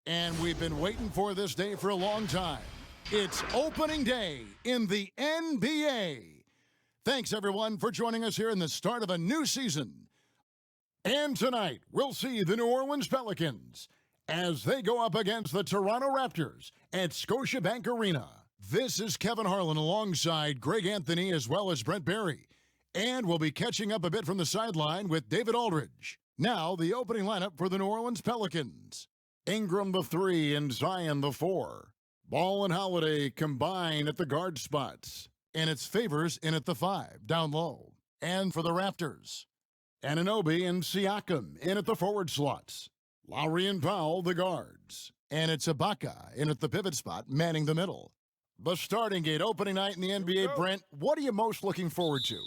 And we've been waiting for this day for a long time. It's opening day in the NBA. Thanks, everyone, for joining us here in the start of a new season. And tonight, we'll see the New Orleans Pelicans as they go up against the Toronto Raptors at Scotiabank Arena. This is Kevin Harlan alongside Greg Anthony as well as Brent Barry. And we'll be catching up a bit from the sideline with David Aldridge. Now, the opening lineup for the New Orleans Pelicans. Ingram the 3 and Zion the 4. Ball and Holiday combine at the guard spots. And it's Favors in at the 5, down low. And for the Raptors, Anunoby and Siakam in at the forward slots. Lowry and Powell, the guards. And it's Ibaka in at the pivot spot, manning the middle. The starting gate, opening night in the NBA, Brent, what are you most looking forward to?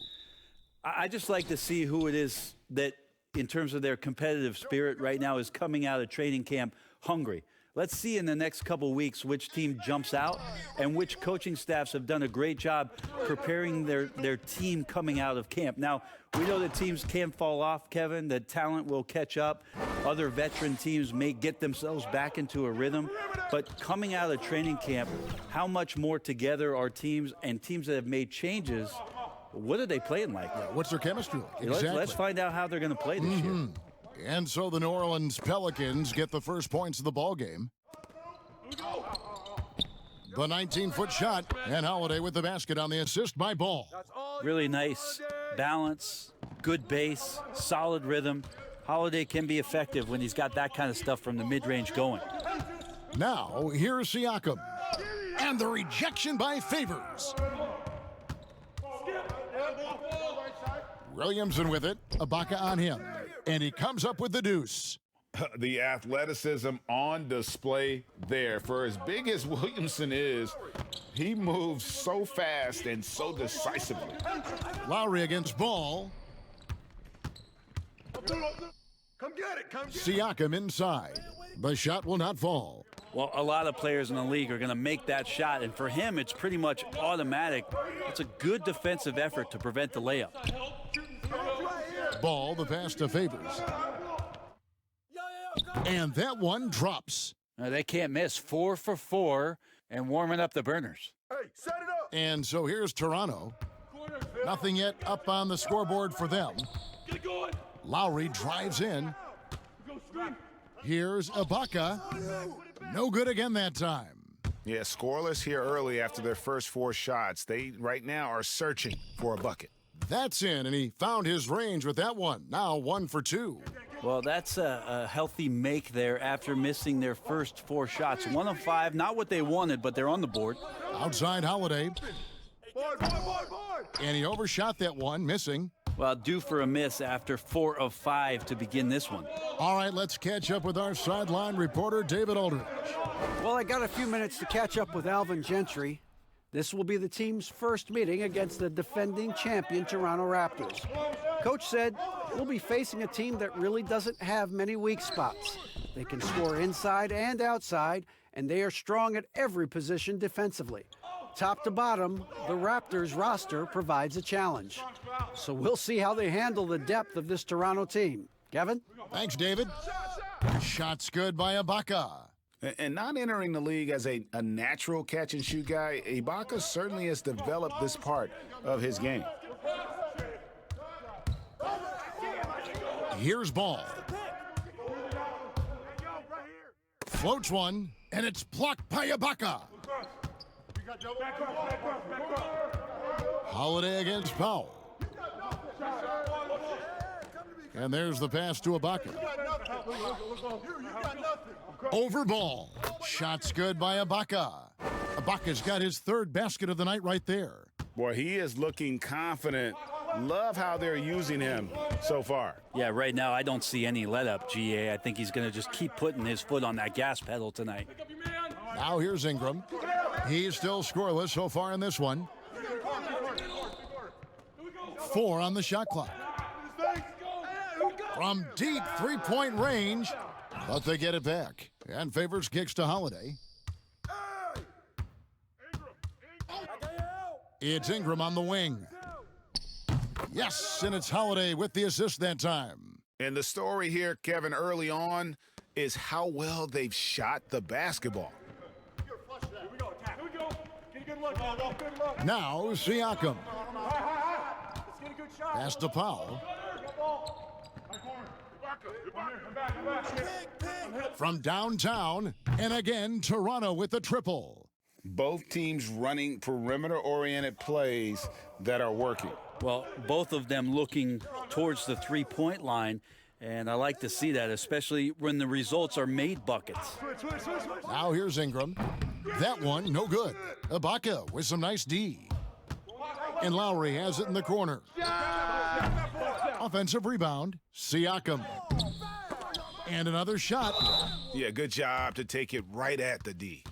I just like to see who it is that, in terms of their competitive spirit right now, is coming out of training camp hungry. Let's see in the next couple weeks which team jumps out and which coaching staffs have done a great job preparing their team coming out of camp. Now, we know that teams can fall off, Kevin, that talent will catch up. Other veteran teams may get themselves back into a rhythm. But coming out of training camp, how much more together are teams, and teams that have made changes, what are they playing like? What's their chemistry like? Exactly. Let's find out how they're going to play this year. And so the New Orleans Pelicans get the first points of the ball game. The 19-foot shot, and Holiday with the basket on the assist by Ball. Really nice balance, good base, solid rhythm. Holiday can be effective when he's got that kind of stuff from the mid-range going. Now, here's Siakam. And the rejection by Favors. Williamson with it. Ibaka on him. And he comes up with the deuce. The athleticism on display there. For as big as Williamson is, he moves so fast and so decisively. Lowry against Ball. Come get it. Siakam inside. The shot will not fall. Well, a lot of players in the league are going to make that shot, and for him, it's pretty much automatic. It's a good defensive effort to prevent the layup. Ball, the pass to Favors. And that one drops. They can't miss. 4 for 4 and warming up the burners. Hey, set it up. And so here's Toronto. Nothing yet up on the scoreboard for them. Lowry drives in. Here's Ibaka. No good again that time. Yeah, scoreless here early after their first 4 shots. They right now are searching for a bucket. That's in, and he found his range with that one. Now 1 for 2. Well, that's a healthy make there after missing their first 4 shots. 1 of 5, not what they wanted, but they're on the board. Outside Holiday. And he overshot that one, missing. Well, due for a miss after 4 of 5 to begin this one. All right, let's catch up with our sideline reporter, David Aldridge. Well, I got a few minutes to catch up with Alvin Gentry. This will be the team's first meeting against the defending champion Toronto Raptors. Coach said we'll be facing a team that really doesn't have many weak spots. They can score inside and outside, and they are strong at every position defensively. Top to bottom, the Raptors roster provides a challenge. So we'll see how they handle the depth of this Toronto team. Kevin? Thanks, David. Shot's good by Ibaka. And not entering the league as a natural catch-and-shoot guy, Ibaka certainly has developed this part of his game. Here's Ball. Floats one, and it's blocked by Ibaka. Holiday against Powell. And there's the pass to Ibaka. Over Ball. Shot's good by Ibaka. Ibaka's got his 3rd basket of the night right there. Boy, he is looking confident. Love how they're using him so far. Yeah, right now I don't see any let-up, GA. I think he's going to just keep putting his foot on that gas pedal tonight. Now here's Ingram. He's still scoreless so far in this one. 4 on the shot clock. From deep three-point range, but they get it back. And Favors kicks to Holiday. It's Ingram on the wing. Yes, and it's Holiday with the assist that time. And the story here, Kevin, early on is how well they've shot the basketball. Now Siakam. Pass to Powell. From downtown, and again, Toronto with the triple. Both teams running perimeter-oriented plays that are working. Well, both of them looking towards the three-point line, and I like to see that, especially when the results are made buckets. Now here's Ingram. That one, no good. Ibaka with some nice D. And Lowry has it in the corner. Offensive rebound, Siakam. And another shot. Yeah, good job to take it right at the D.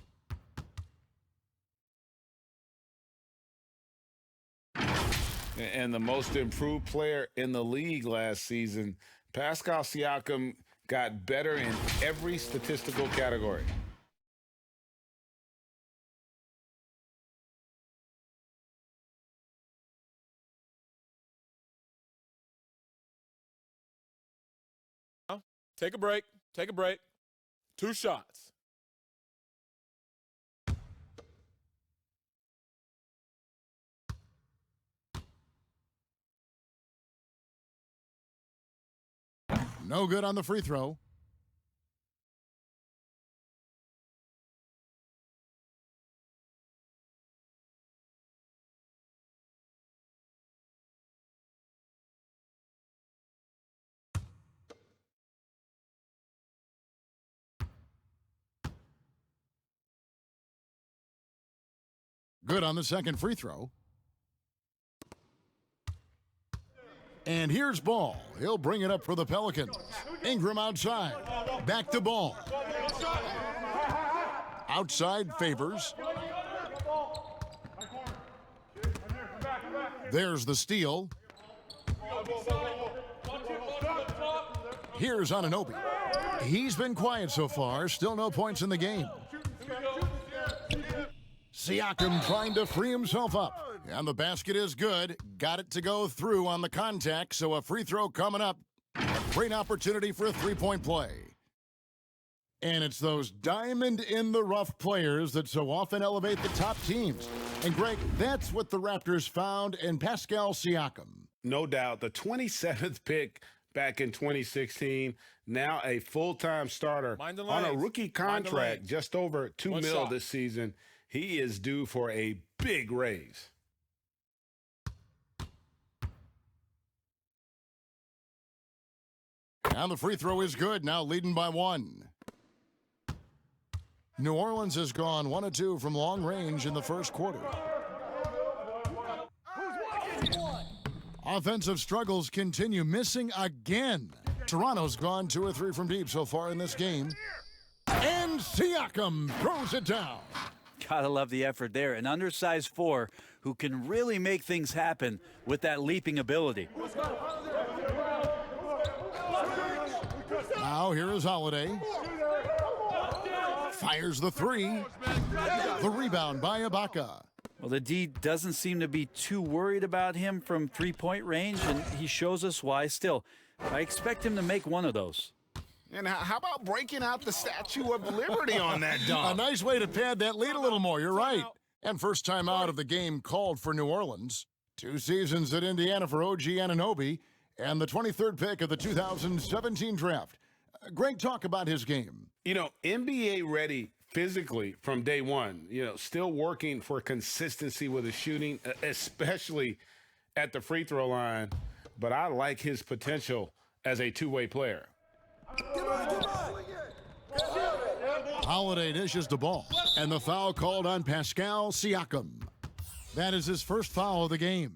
And the most improved player in the league last season, Pascal Siakam, got better in every statistical category. Take a break. Take a break. 2 shots. No good on the free throw. Good on the second free throw. And here's Ball. He'll bring it up for the Pelicans. Ingram outside. Back to Ball. Outside Favors. There's the steal. Here's Anunoby. He's been quiet so far. Still no points in the game. Siakam trying to free himself up. And the basket is good. Got it to go through on the contact, so a free throw coming up. A great opportunity for a three-point play. And it's those diamond-in-the-rough players that so often elevate the top teams. And, Greg, that's what the Raptors found in Pascal Siakam. No doubt. The 27th pick back in 2016, now a full-time starter on a rookie contract, just over $2 million this season. He is due for a big raise. And the free throw is good, now leading by 1. New Orleans has gone 1 of 2 from long range in the first quarter. Offensive struggles continue, missing again. Toronto's gone 2 or 3 from deep so far in this game. And Siakam throws it down. Gotta love the effort there. An undersized 4 who can really make things happen with that leaping ability. Now here is Holiday. Fires the 3. The rebound by Ibaka. Well, the D doesn't seem to be too worried about him from three-point range, and he shows us why. Still, I expect him to make one of those. And how about breaking out the Statue of Liberty on that dunk? A nice way to pad that lead a little more. You're right. And first time out of the game called for New Orleans. 2 seasons at Indiana for OG Anunoby, and the 23rd pick of the 2017 draft. Greg, talk about his game. You know, NBA ready physically from day one. You know, still working for consistency with his shooting, especially at the free throw line. But I like his potential as a two-way player. Holiday dishes the ball, and the foul called on Pascal Siakam. That is his first foul of the game.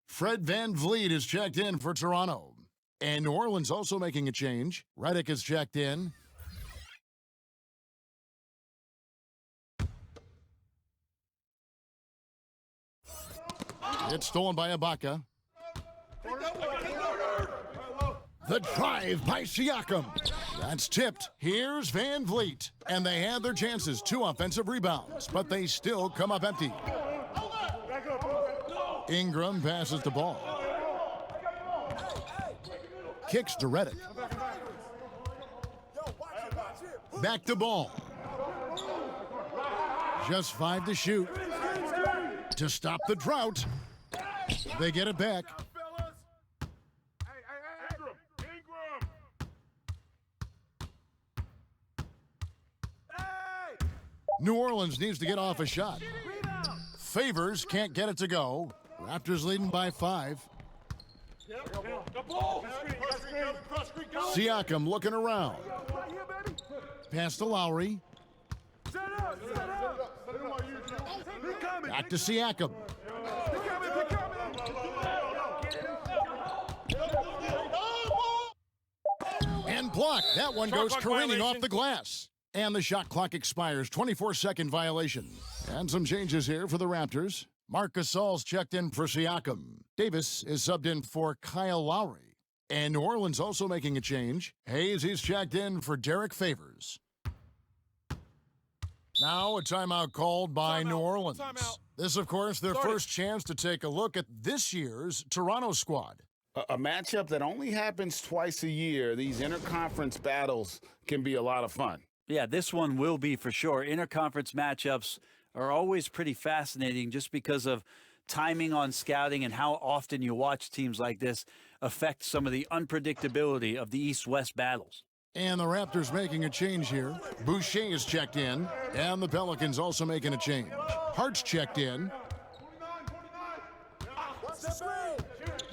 Fred VanVleet is checked in for Toronto. And New Orleans also making a change. Redick is checked in. It's stolen by Ibaka. The drive by Siakam. That's tipped. Here's VanVleet. And they had their chances. 2 offensive rebounds, but they still come up empty. Ingram passes the ball. Kicks to Redick. Back to ball. Just 5 to shoot. To stop the drought. They get it back. New Orleans needs to get off a shot. Favors can't get it to go. Raptors leading by 5. Siakam looking around. Pass to Lowry. Back to Siakam. And blocked. That one goes careening off the glass. And the shot clock expires. 24-second violation. And some changes here for the Raptors. Marc Gasol's checked in for Siakam. Davis is subbed in for Kyle Lowry. And New Orleans also making a change. Hayes, he's checked in for Derek Favors. Now a timeout called by New Orleans. This, of course, their first chance to take a look at this year's Toronto squad. A matchup that only happens twice a year. These interconference battles can be a lot of fun. Yeah, this one will be for sure. Interconference matchups are always pretty fascinating just because of timing on scouting and how often you watch teams like this affect some of the unpredictability of the East-West battles. And the Raptors making a change here. Boucher is checked in, and the Pelicans also making a change. Hart's checked in.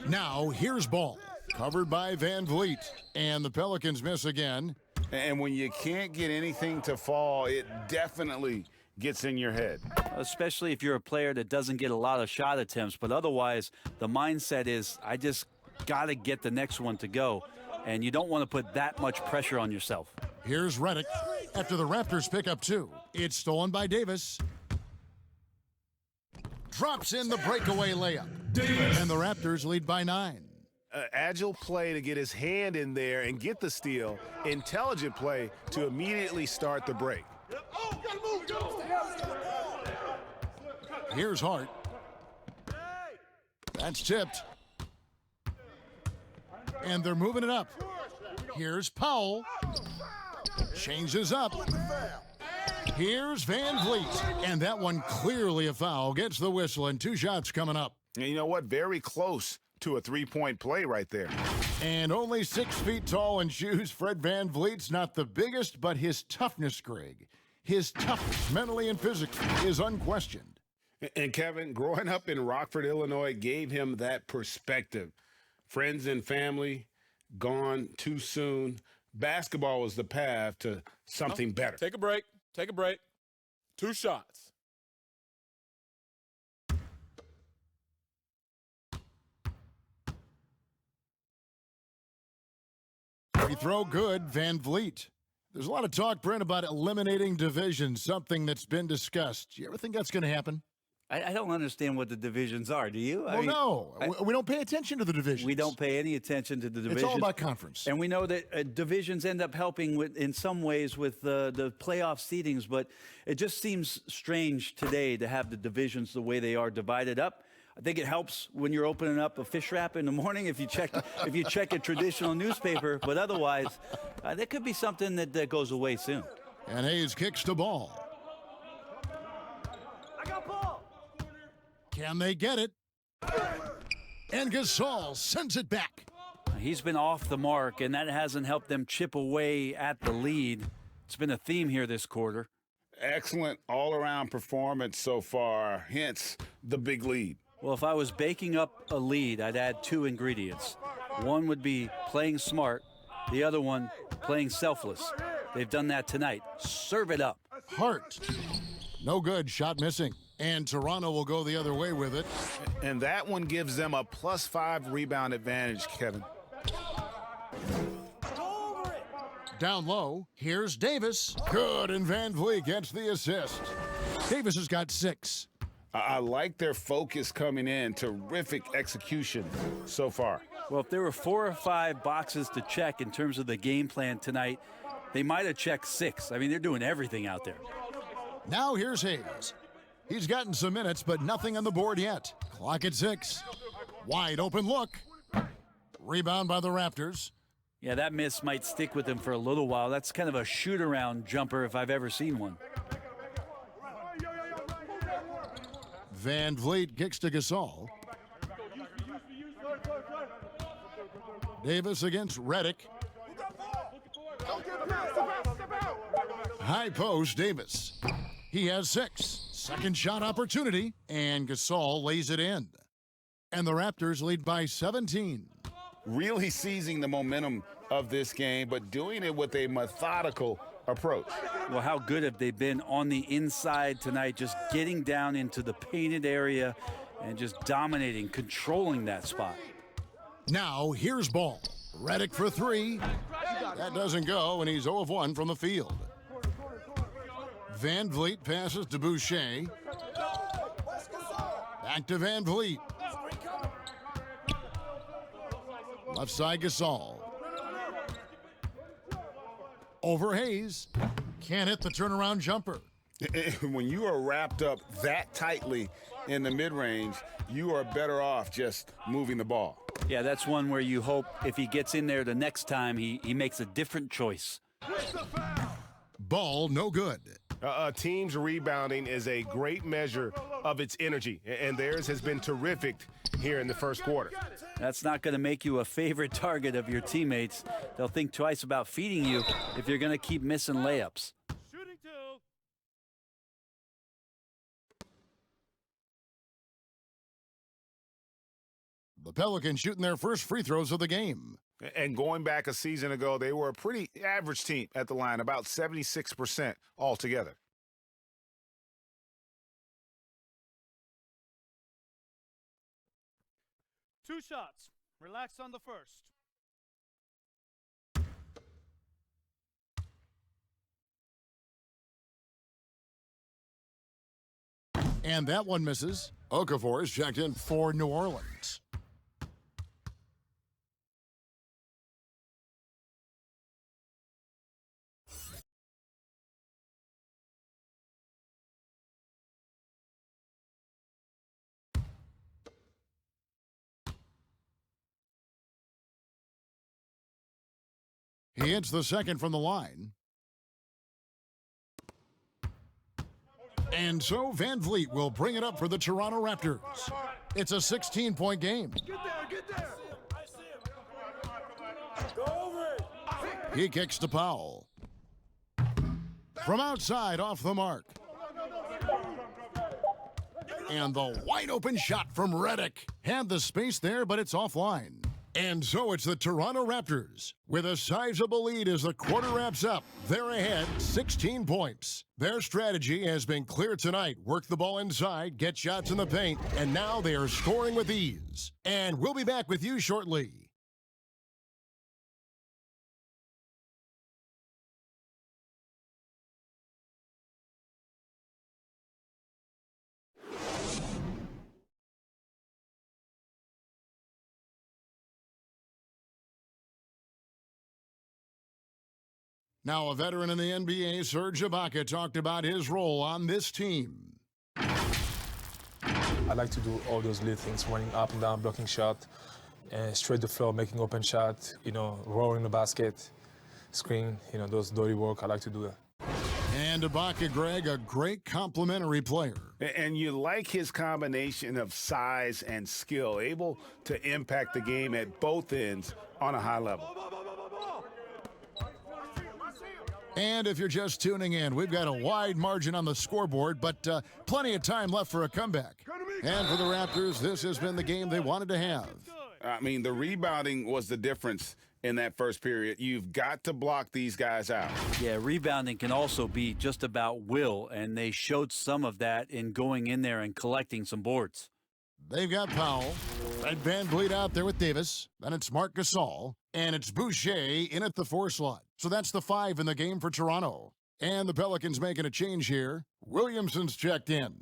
Now, here's Ball, covered by Van Vliet, and the Pelicans miss again. And when you can't get anything to fall, it definitely gets in your head. Especially if you're a player that doesn't get a lot of shot attempts, but otherwise the mindset is, I just got to get the next one to go. And you don't want to put that much pressure on yourself. Here's Redick. After the Raptors pick up 2, it's stolen by Davis. Drops in the breakaway layup. And the Raptors lead by 9. Agile play to get his hand in there and get the steal. Intelligent play to immediately start the break. Here's Hart. That's tipped. And they're moving it up. Here's Powell. Changes up. Here's Van Vliet. And that one clearly a foul. Gets the whistle and 2 shots coming up. And you know what? Very close to a three-point play right there. And only 6 feet tall in shoes, Fred Van Vliet's not the biggest, but his toughness, Greg, his toughness, mentally and physically, is unquestioned. And Kevin, growing up in Rockford, Illinois, gave him that perspective. Friends and family gone too soon. Basketball was the path to something better. Take a break. Take a break. 2 shots. Free throw good, Van Vliet. There's a lot of talk, Brent, about eliminating divisions, something that's been discussed. Do you ever think that's going to happen? I don't understand what the divisions are. Do you? Well, no. We don't pay attention to the divisions. We don't pay any attention to the divisions. It's all about conference. And we know that divisions end up helping in some ways with the playoff seedings, but it just seems strange today to have the divisions the way they are divided up. I think it helps when you're opening up a fish wrap in the morning if you check a traditional newspaper, but otherwise, that could be something that goes away soon. And Hayes kicks the ball. Can they get it? And Gasol sends it back. He's been off the mark, and that hasn't helped them chip away at the lead. It's been a theme here this quarter. Excellent all-around performance so far, hence the big lead. Well, if I was baking up a lead, I'd add 2 ingredients. One would be playing smart. The other one, playing selfless. They've done that tonight. Serve it up. Hart. No good. Shot missing. And Toronto will go the other way with it. And that one gives them a +5 rebound advantage, Kevin. Down low, here's Davis. Good, and Van Vliet gets the assist. Davis has got 6. I like their focus coming in. Terrific execution so far. Well, if there were 4 or 5 boxes to check in terms of the game plan tonight, they might have checked 6. I mean, they're doing everything out there. Now here's Hayes. He's gotten some minutes, but nothing on the board yet. Clock at 6. Wide open look. Rebound by the Raptors. Yeah, that miss might stick with him for a little while. That's kind of a shoot-around jumper if I've ever seen one. Van Vliet kicks to Gasol. Davis against Redick. High post, Davis. He has 6. Second shot opportunity, and Gasol lays it in. And the Raptors lead by 17. Really seizing the momentum of this game, but doing it with a methodical approach. Well, how good have they been on the inside tonight, just getting down into the painted area and just dominating, controlling that spot. Now, here's Ball. Redick for 3. That doesn't go, and he's 0 of 1 from the field. Van Vliet passes to Boucher. Back to Van Vliet. Left side, Gasol. Over Hayes. Can't hit the turnaround jumper. When you are wrapped up that tightly in the mid-range, you are better off just moving the ball. Yeah, that's one where you hope if he gets in there the next time, he makes a different choice. Ball, no good. A team's rebounding is a great measure of its energy, and theirs has been terrific here in the first quarter. That's not going to make you a favorite target of your teammates. They'll think twice about feeding you if you're going to keep missing layups. Shooting 2. The Pelicans shooting their first free throws of the game. And going back a season ago, they were a pretty average team at the line, about 76% altogether. Two shots. Relax on the first. And that one misses. Okafor is checked in for New Orleans. He hits the second from the line. And so Van Vliet will bring it up for the Toronto Raptors. It's a 16-point game. Get there, get there. He kicks to Powell. From outside, off the mark. And the wide open shot from Redick. Had the space there, but it's offline. And so it's the Toronto Raptors with a sizable lead as the quarter wraps up. They're ahead 16 points. Their strategy has been clear tonight. Work the ball inside, get shots in the paint, and now they are scoring with ease. And we'll be back with you shortly. Now, a veteran in the NBA, Serge Ibaka, talked about his role on this team. I like to do all those little things, running up and down, blocking shot, and straight the floor, making open shot, rolling the basket, screen, those dirty work. I like to do that. And Ibaka, Greg, a great complementary player. And you like his combination of size and skill, able to impact the game at both ends on a high level. And if you're just tuning in, we've got a wide margin on the scoreboard, but plenty of time left for a comeback. And for the Raptors, this has been the game they wanted to have. I mean, the rebounding was the difference in that first period. You've got to block these guys out. Yeah, rebounding can also be just about will, and they showed some of that in going in there and collecting some boards. They've got Powell and Van Vliet out there with Davis. Then it's Marc Gasol, and it's Boucher in at the 4 slot. So that's the 5 in the game for Toronto. And the Pelicans making a change here. Williamson's checked in.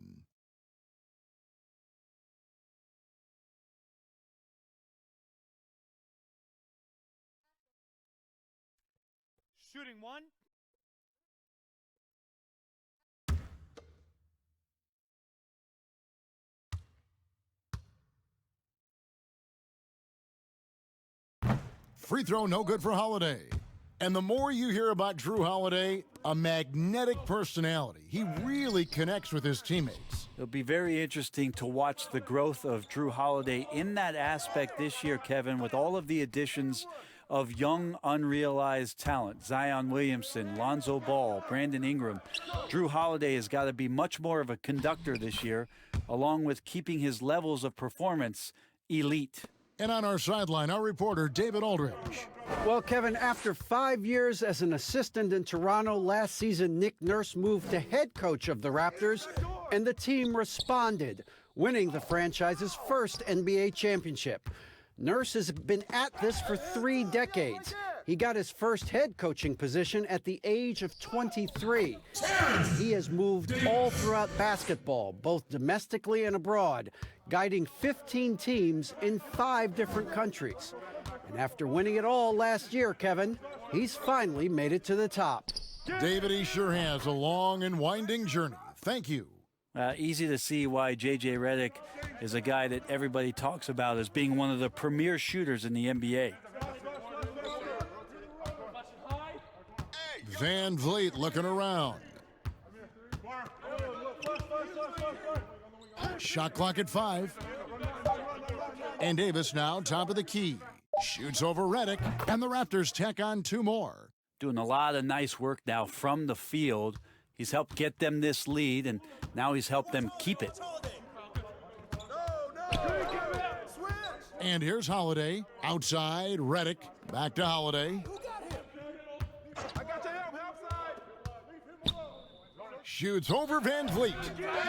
Shooting 1. free throw no good for Holiday. And the more you hear about Drew Holiday, a magnetic personality. He really connects with his teammates. It'll be very interesting to watch the growth of Drew Holiday in that aspect this year, Kevin, with all of the additions of young, unrealized talent. Zion Williamson, Lonzo Ball, Brandon Ingram. Drew Holiday has got to be much more of a conductor this year, along with keeping his levels of performance elite. And on our sideline, our reporter, David Aldridge. Well, Kevin, after 5 years as an assistant in Toronto, last season Nick Nurse moved to head coach of the Raptors, and the team responded, winning the franchise's first NBA championship. Nurse has been at this for 3 decades. He got his first head coaching position at the age of 23. He has moved all throughout basketball, both domestically and abroad, guiding 15 teams in 5 different countries. And after winning it all last year, Kevin, he's finally made it to the top. David, he sure has a long and winding journey. Thank you. Easy to see why J.J. Redick is a guy that everybody talks about as being one of the premier shooters in the NBA. Van Vliet looking around. Shot clock at 5. And Davis now top of the key. Shoots over Redick, and the Raptors tack on 2 more. Doing a lot of nice work now from the field. He's helped get them this lead, and now he's helped them keep it. And here's Holiday. Outside, Redick. Back to Holiday. Shoots over Van Vliet.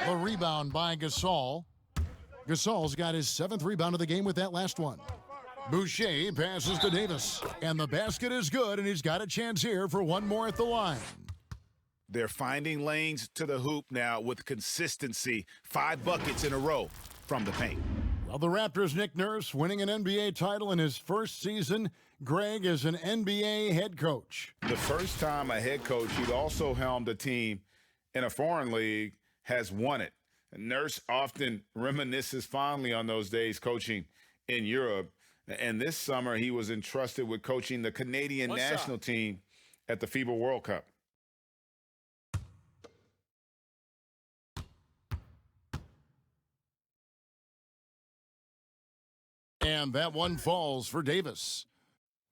The rebound by Gasol. Gasol's got his 7th rebound of the game with that last one. Boucher passes to Davis. And the basket is good, and he's got a chance here for 1 more at the line. They're finding lanes to the hoop now with consistency. 5 buckets in a row from the paint. Well, the Raptors' Nick Nurse winning an NBA title in his first season. Greg is an NBA head coach. The first time a head coach who'd also helmed a team in a foreign league has won it. Nurse often reminisces fondly on those days coaching in Europe. And this summer, he was entrusted with coaching the Canadian national team at the FIBA World Cup. And that one falls for Davis.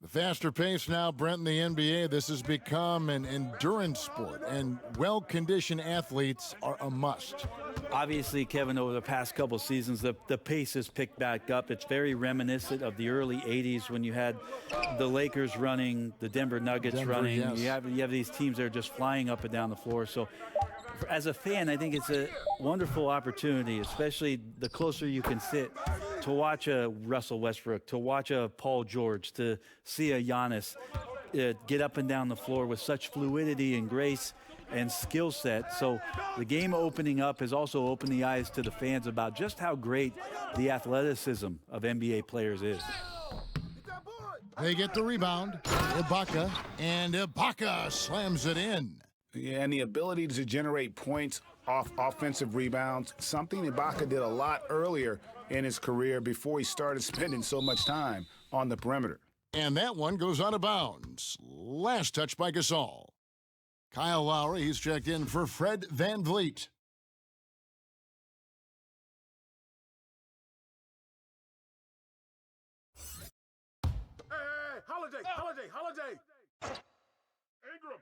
The faster pace now, Brent, in the NBA, this has become an endurance sport, and well-conditioned athletes are a must. Obviously, Kevin, over the past couple seasons, the pace has picked back up. It's very reminiscent of the early 80s when you had the Lakers running, the Denver Nuggets running. Yes. You have these teams that are just flying up and down the floor. So as a fan, I think it's a wonderful opportunity, especially the closer you can sit, to watch a Russell Westbrook, to watch a Paul George, to see a Giannis get up and down the floor with such fluidity and grace and skill set. So the game opening up has also opened the eyes to the fans about just how great the athleticism of NBA players is. They get the rebound. Ibaka, and Ibaka slams it in. Yeah, and the ability to generate points off offensive rebounds, something Ibaka did a lot earlier in his career before he started spending so much time on the perimeter. And that one goes out of bounds. Last touch by Gasol. Kyle Lowry, he's checked in for Fred Van Vliet. Hey, Holiday. Ingram.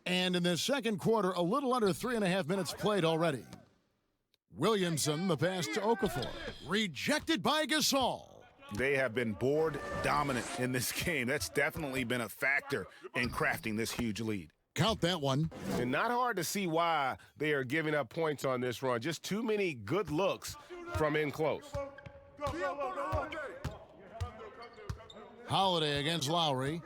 And in the second quarter, a little under 3.5 minutes played already. Williamson, the pass to Okafor. Rejected by Gasol. They have been board dominant in this game. That's definitely been a factor in crafting this huge lead. Count that one. And not hard to see why they are giving up points on this run. Just too many good looks from in close. Holiday against Lowry.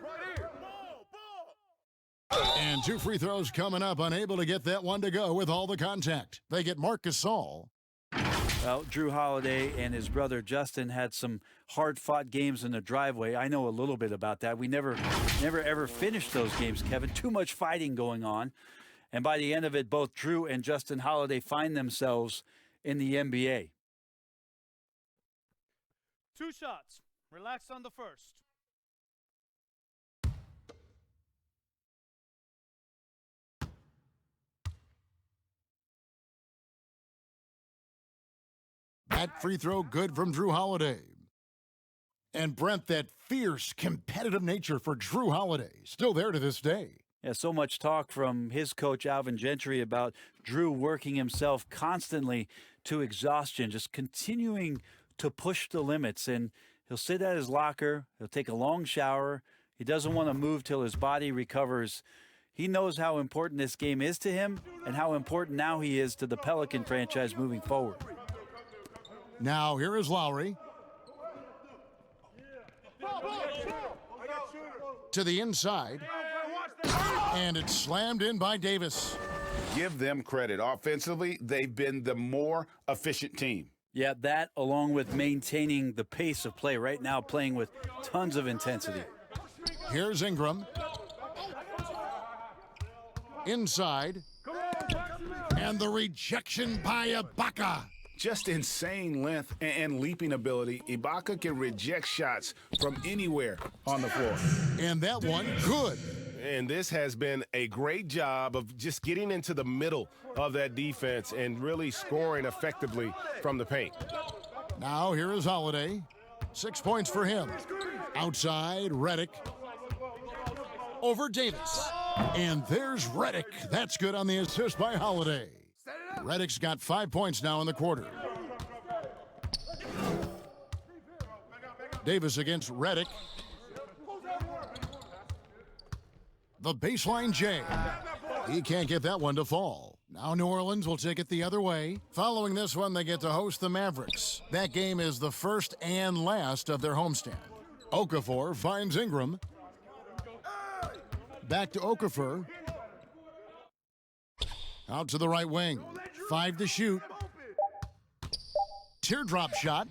And 2 free throws coming up, unable to get that one to go with all the contact. They get Marc Gasol. Well, Drew Holiday and his brother Justin had some hard-fought games in the driveway. I know a little bit about that. We never ever finished those games, Kevin. Too much fighting going on. And by the end of it, both Drew and Justin Holiday find themselves in the NBA. 2 shots. Relax on the first. That free throw good from Drew Holiday. And Brent, that fierce, competitive nature for Drew Holiday, still there to this day. Yeah, so much talk from his coach, Alvin Gentry, about Drew working himself constantly to exhaustion, just continuing to push the limits. And he'll sit at his locker, he'll take a long shower. He doesn't want to move till his body recovers. He knows how important this game is to him and how important now he is to the Pelican franchise moving forward. Now here is Lowry. To the inside. And it's slammed in by Davis. Give them credit. Offensively, they've been the more efficient team. Yeah, that along with maintaining the pace of play right now, playing with tons of intensity. Here's Ingram. Inside. And the rejection by Ibaka. Just insane length and leaping ability. Ibaka can reject shots from anywhere on the floor. And that one, good. And this has been a great job of just getting into the middle of that defense and really scoring effectively from the paint. Now here is Holiday. 6 points for him. Outside, Redick. Over Davis. And there's Redick. That's good on the assist by Holiday. Redick's got 5 points now in the quarter. Davis against Redick. The baseline J. He can't get that one to fall. Now New Orleans will take it the other way. Following this one, they get to host the Mavericks. That game is the first and last of their homestand. Okafor finds Ingram. Back to Okafor. Out to the right wing. 5 to shoot. Teardrop shot.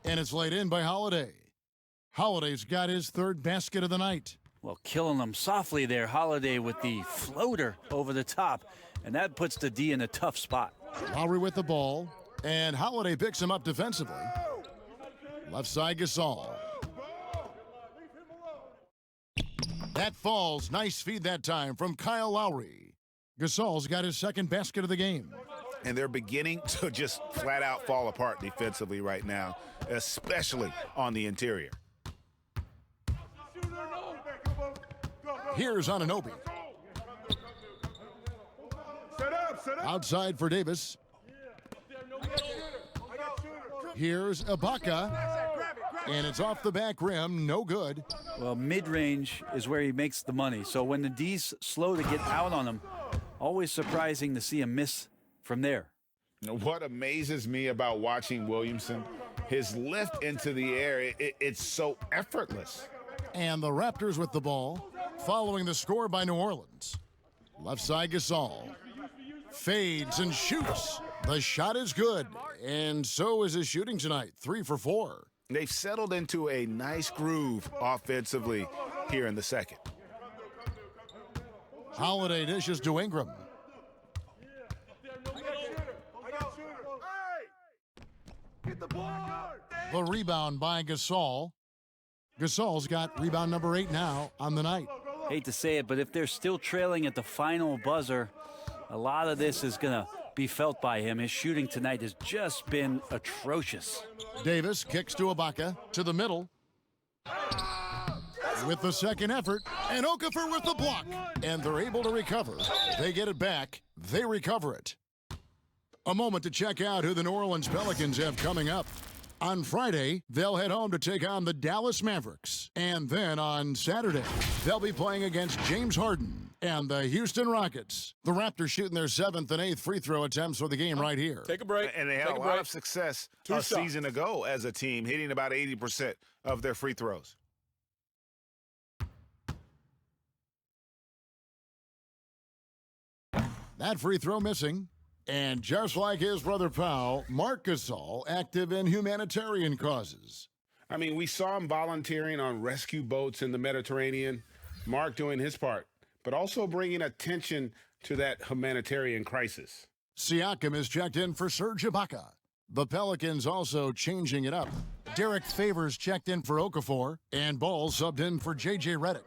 And it's laid in by Holiday. Holiday's got his third basket of the night. Well, killing them softly there, Holiday with the floater over the top. And that puts the D in a tough spot. Lowry with the ball. And Holiday picks him up defensively. Left side Gasol. That falls. Nice feed that time from Kyle Lowry. Gasol's got his second basket of the game. And they're beginning to just flat out fall apart defensively right now, especially on the interior. Here's Anunoby. Outside for Davis. Here's Ibaka. And it's off the back rim, no good. Well, mid-range is where he makes the money. So when the D's slow to get out on him, always surprising to see him miss from there. What amazes me about watching Williamson, his lift into the air, it's so effortless. And the Raptors with the ball, following the score by New Orleans. Left side Gasol. Fades and shoots. The shot is good. And so is his shooting tonight, 3 for 4. They've settled into a nice groove offensively here in the second. Holiday dishes to Ingram. The rebound by Gasol. Gasol's got rebound number 8 now on the night. Hate to say it, but if they're still trailing at the final buzzer, a lot of this is going to be felt by him. His shooting tonight has just been atrocious. Davis kicks to Ibaka to the middle. With the second effort, and Okafor with the block. And they're able to recover. They get it back. They recover it. A moment to check out who the New Orleans Pelicans have coming up. On Friday, they'll head home to take on the Dallas Mavericks. And then on Saturday, they'll be playing against James Harden and the Houston Rockets. The Raptors shooting their 7th and 8th free throw attempts for the game right here. Take a break. And they had a lot of success a season ago as a team, hitting about 80% of their free throws. That free throw missing. And just like his brother Powell, Marc Gasol active in humanitarian causes. I mean, we saw him volunteering on rescue boats in the Mediterranean. Mark doing his part, but also bringing attention to that humanitarian crisis. Siakam is checked in for Serge Ibaka. The Pelicans also changing it up. Derek Favors checked in for Okafor, and Ball subbed in for J.J. Redick.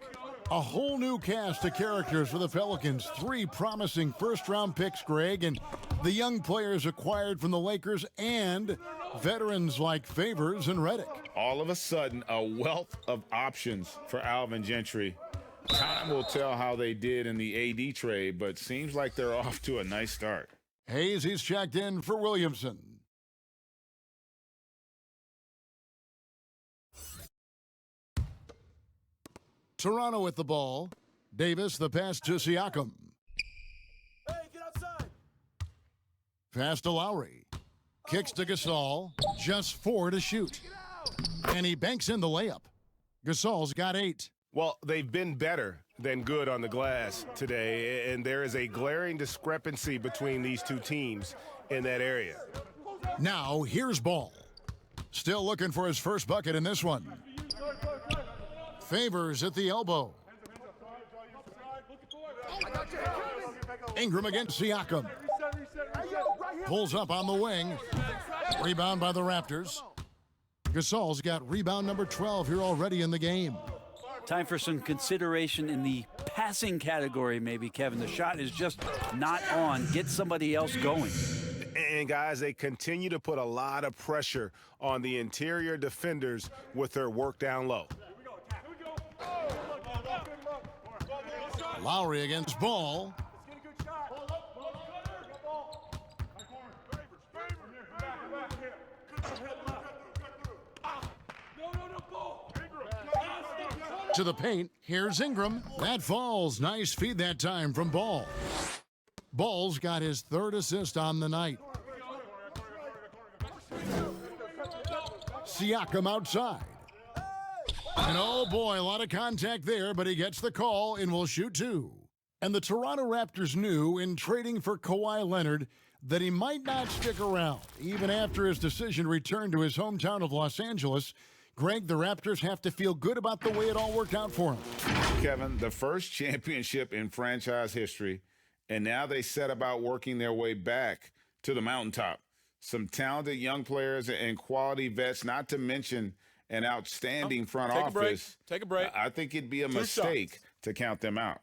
A whole new cast of characters for the Pelicans. 3 promising first-round picks, Greg, and the young players acquired from the Lakers and veterans like Favors and Reddick. All of a sudden, a wealth of options for Alvin Gentry. Time will tell how they did in the AD trade, but seems like they're off to a nice start. Hayes, he's checked in for Williamson. Toronto with the ball. Davis, the pass to Siakam. Hey, get outside. Pass to Lowry. Kicks to Gasol. Just 4 to shoot. And he banks in the layup. Gasol's got 8. Well, they've been better than good on the glass today, and there is a glaring discrepancy between these two teams in that area. Now, here's Ball. Still looking for his first bucket in this one. Favors at the elbow. Ingram against Siakam. Pulls up on the wing. Rebound by the Raptors. Gasol's got rebound number 12 here already in the game. Time for some consideration in the passing category, maybe, Kevin. The shot is just not on. Get somebody else going. And, guys, they continue to put a lot of pressure on the interior defenders with their work down low. Lowry against Ball. To the paint, here's Ingram. That falls. Nice feed that time from Ball. Ball's got his 3rd assist on the night. Siakam outside. And oh boy, a lot of contact there, but he gets the call and will shoot 2. And the Toronto Raptors knew in trading for Kawhi Leonard that he might not stick around. Even after his decision to return to his hometown of Los Angeles, Greg, the Raptors have to feel good about the way it all worked out for him. Kevin, the first championship in franchise history, and now they set about working their way back to the mountaintop. Some talented young players and quality vets, not to mention an outstanding front office. Take a break. I think it'd be a 2 mistake shots. to count them out.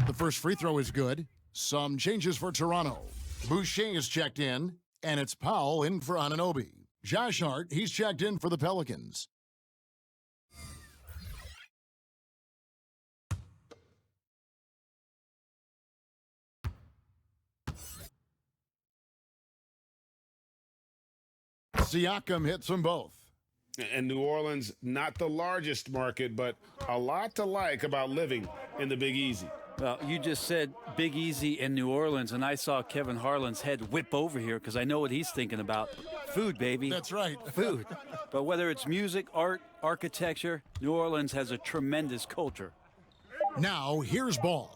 The first free throw is good. Some changes for Toronto. Boucher is checked in, and it's Powell in for Anunoby. Josh Hart, he's checked in for the Pelicans. Siakam hits them both. And New Orleans, not the largest market, but a lot to like about living in the Big Easy. Well, you just said Big Easy in New Orleans, and I saw Kevin Harlan's head whip over here because I know what he's thinking about. Food, baby. That's right. Food. But whether it's music, art, architecture, New Orleans has a tremendous culture. Now, here's Ball.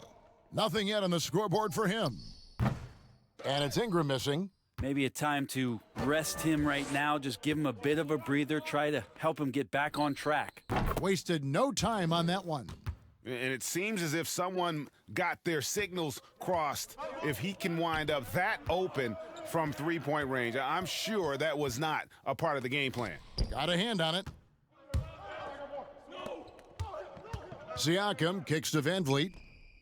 Nothing yet on the scoreboard for him. And it's Ingram missing. Maybe a time to rest him right now, just give him a bit of a breather, try to help him get back on track. Wasted no time on that one. And it seems as if someone got their signals crossed if he can wind up that open from three-point range. I'm sure that was not a part of the game plan. Got a hand on it. Siakam kicks to Van Vliet.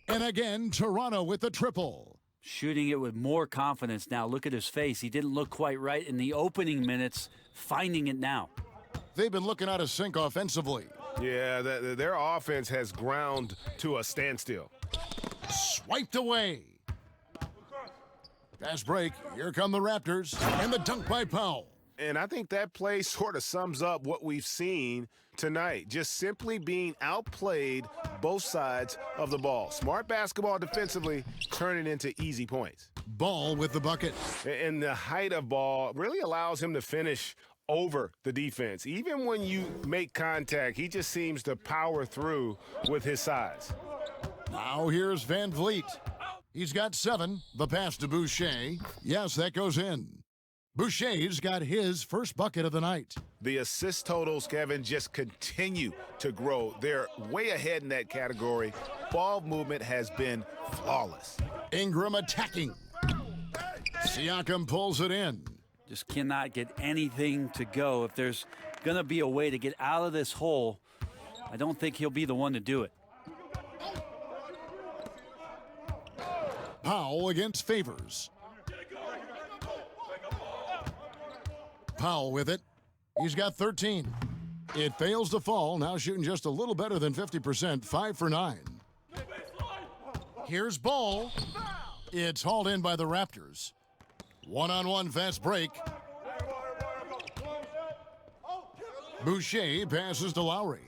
And again, Toronto with the triple. Shooting it with more confidence now. Look at his face. He didn't look quite right in the opening minutes, finding it now. They've been looking out of sync offensively. Yeah, their offense has ground to a standstill. Swiped away. Fast break. Here come the Raptors. And the dunk by Powell. And I think that play sort of sums up what we've seen tonight. Just simply being outplayed both sides of the ball. Smart basketball defensively, turning into easy points. Ball with the bucket. And the height of Ball really allows him to finish over the defense. Even when you make contact, he just seems to power through with his size. Now here's Van Vliet. He's got 7. The pass to Boucher. Yes, that goes in. Boucher's got his first bucket of the night. The assist totals, Kevin, just continue to grow. They're way ahead in that category. Ball movement has been flawless. Ingram attacking. Siakam pulls it in. Just cannot get anything to go. If there's going to be a way to get out of this hole, I don't think he'll be the one to do it. Powell against Favors. Powell with it. He's got 13. It fails to fall, now shooting just a little better than 50%, 5 for 9. Here's Ball. It's hauled in by the Raptors. One-on-one fast break. Boucher passes to Lowry.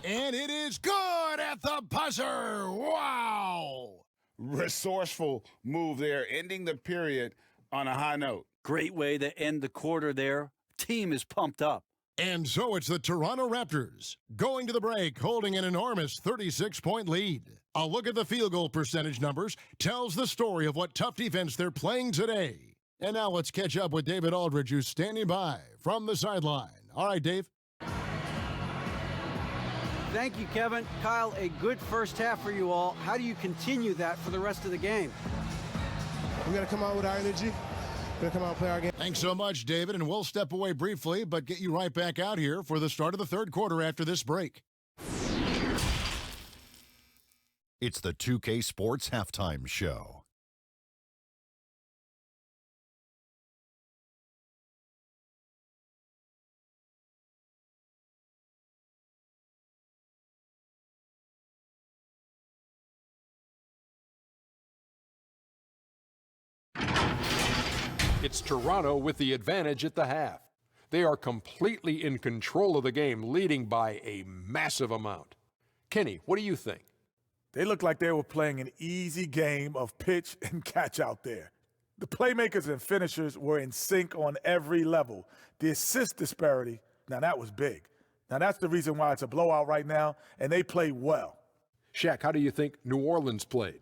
And it is good at the buzzer. Wow. Resourceful move there, ending the period on a high note. Great way to end the quarter there. Team is pumped up. And so it's the Toronto Raptors going to the break, holding an enormous 36-point lead. A look at the field goal percentage numbers tells the story of what tough defense they're playing today. And now let's catch up with David Aldridge, who's standing by from the sideline. All right, Dave. Thank you, Kevin. Kyle, a good first half for you all. How do you continue that for the rest of the game? We got to come out with our energy. We're going to come out and play our game. Thanks so much, David, and we'll step away briefly, but get you right back out here for the start of the third quarter after this break. It's the 2K Sports Halftime Show. It's Toronto with the advantage at the half. They are completely in control of the game, leading by a massive amount. Kenny, what do you think? They looked like they were playing an easy game of pitch and catch out there. The playmakers and finishers were in sync on every level. The assist disparity, now that was big. Now that's the reason why it's a blowout right now, and they played well. Shaq, how do you think New Orleans played?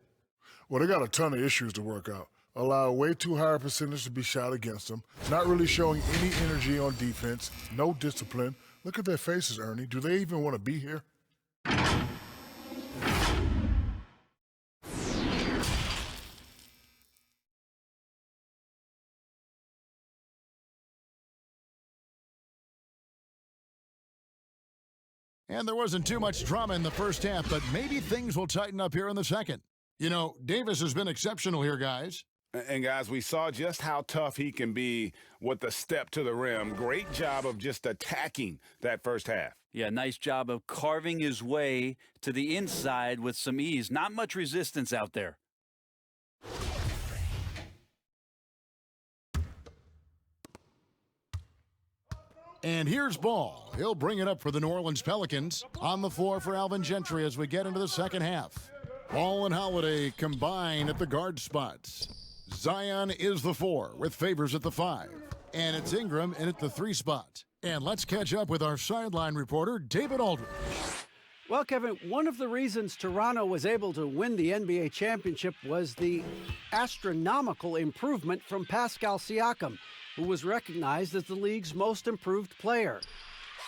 Well, they got a ton of issues to work out. Allow way too high a percentage to be shot against them. Not really showing any energy on defense. No discipline. Look at their faces, Ernie. Do they even want to be here? And there wasn't too much drama in the first half, but maybe things will tighten up here in the second. You know, Davis has been exceptional here, guys. And, guys, we saw just how tough he can be with the step to the rim. Great job of just attacking that first half. Yeah, nice job of carving his way to the inside with some ease. Not much resistance out there. And here's Ball. He'll bring it up for the New Orleans Pelicans. On the floor for Alvin Gentry as we get into the second half. Ball and Holiday combine at the guard spots. Zion is the 4 with Favors at the 5. And it's Ingram in at the 3 spot. And let's catch up with our sideline reporter, David Aldridge. Well, Kevin, one of the reasons Toronto was able to win the NBA championship was the astronomical improvement from Pascal Siakam, who was recognized as the league's most improved player.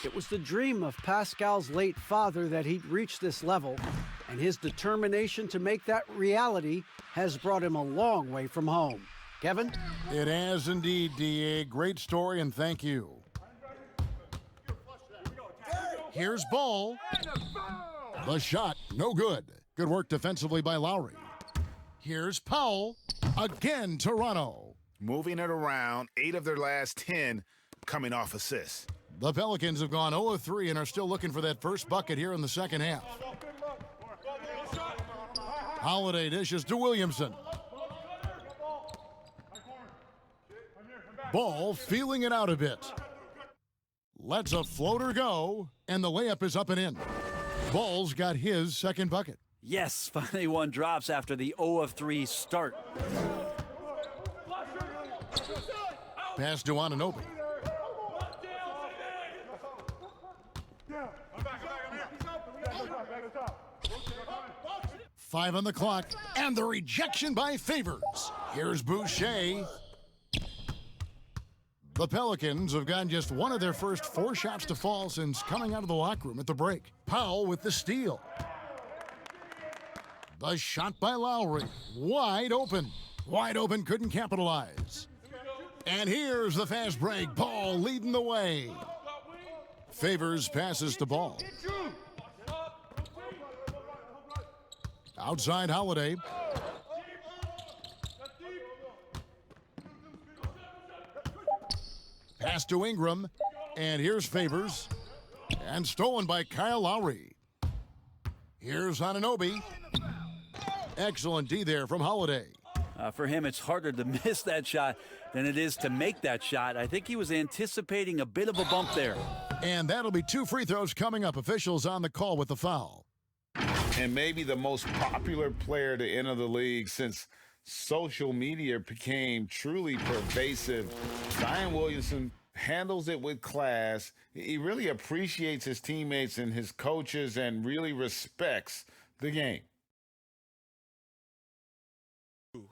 It was the dream of Pascal's late father that he'd reach this level, and his determination to make that reality has brought him a long way from home. Kevin? It has indeed, D.A. Great story, and thank you. Here's Ball. The shot, no good. Good work defensively by Lowry. Here's Powell. Again, Toronto. Moving it around, 8 of their last 10 coming off assists. The Pelicans have gone 0 of 3 and are still looking for that first bucket here in the second half. Holiday dishes to Williamson. Ball feeling it out a bit. Lets a floater go, and the layup is up and in. Ball's got his second bucket. Yes, finally one drops after the 0 of 3 start. Pass to Anunoby. Five on the clock, and the rejection by Favors. Here's Boucher. The Pelicans have gotten just one of their first 4 shots to fall since coming out of the locker room at the break. Powell with the steal. The shot by Lowry. Wide open. Wide open, couldn't capitalize. And here's the fast break. Ball leading the way. Favors passes to Ball. Outside Holiday. Pass to Ingram. And here's Favors. And stolen by Kyle Lowry. Here's Anunoby. Excellent D there from Holiday. For him, it's harder to miss that shot than it is to make that shot. I think he was anticipating a bit of a bump there. And that'll be 2 free throws coming up. Officials on the call with the foul. And maybe the most popular player to enter the league since social media became truly pervasive. Zion Williamson handles it with class. He really appreciates his teammates and his coaches and really respects the game.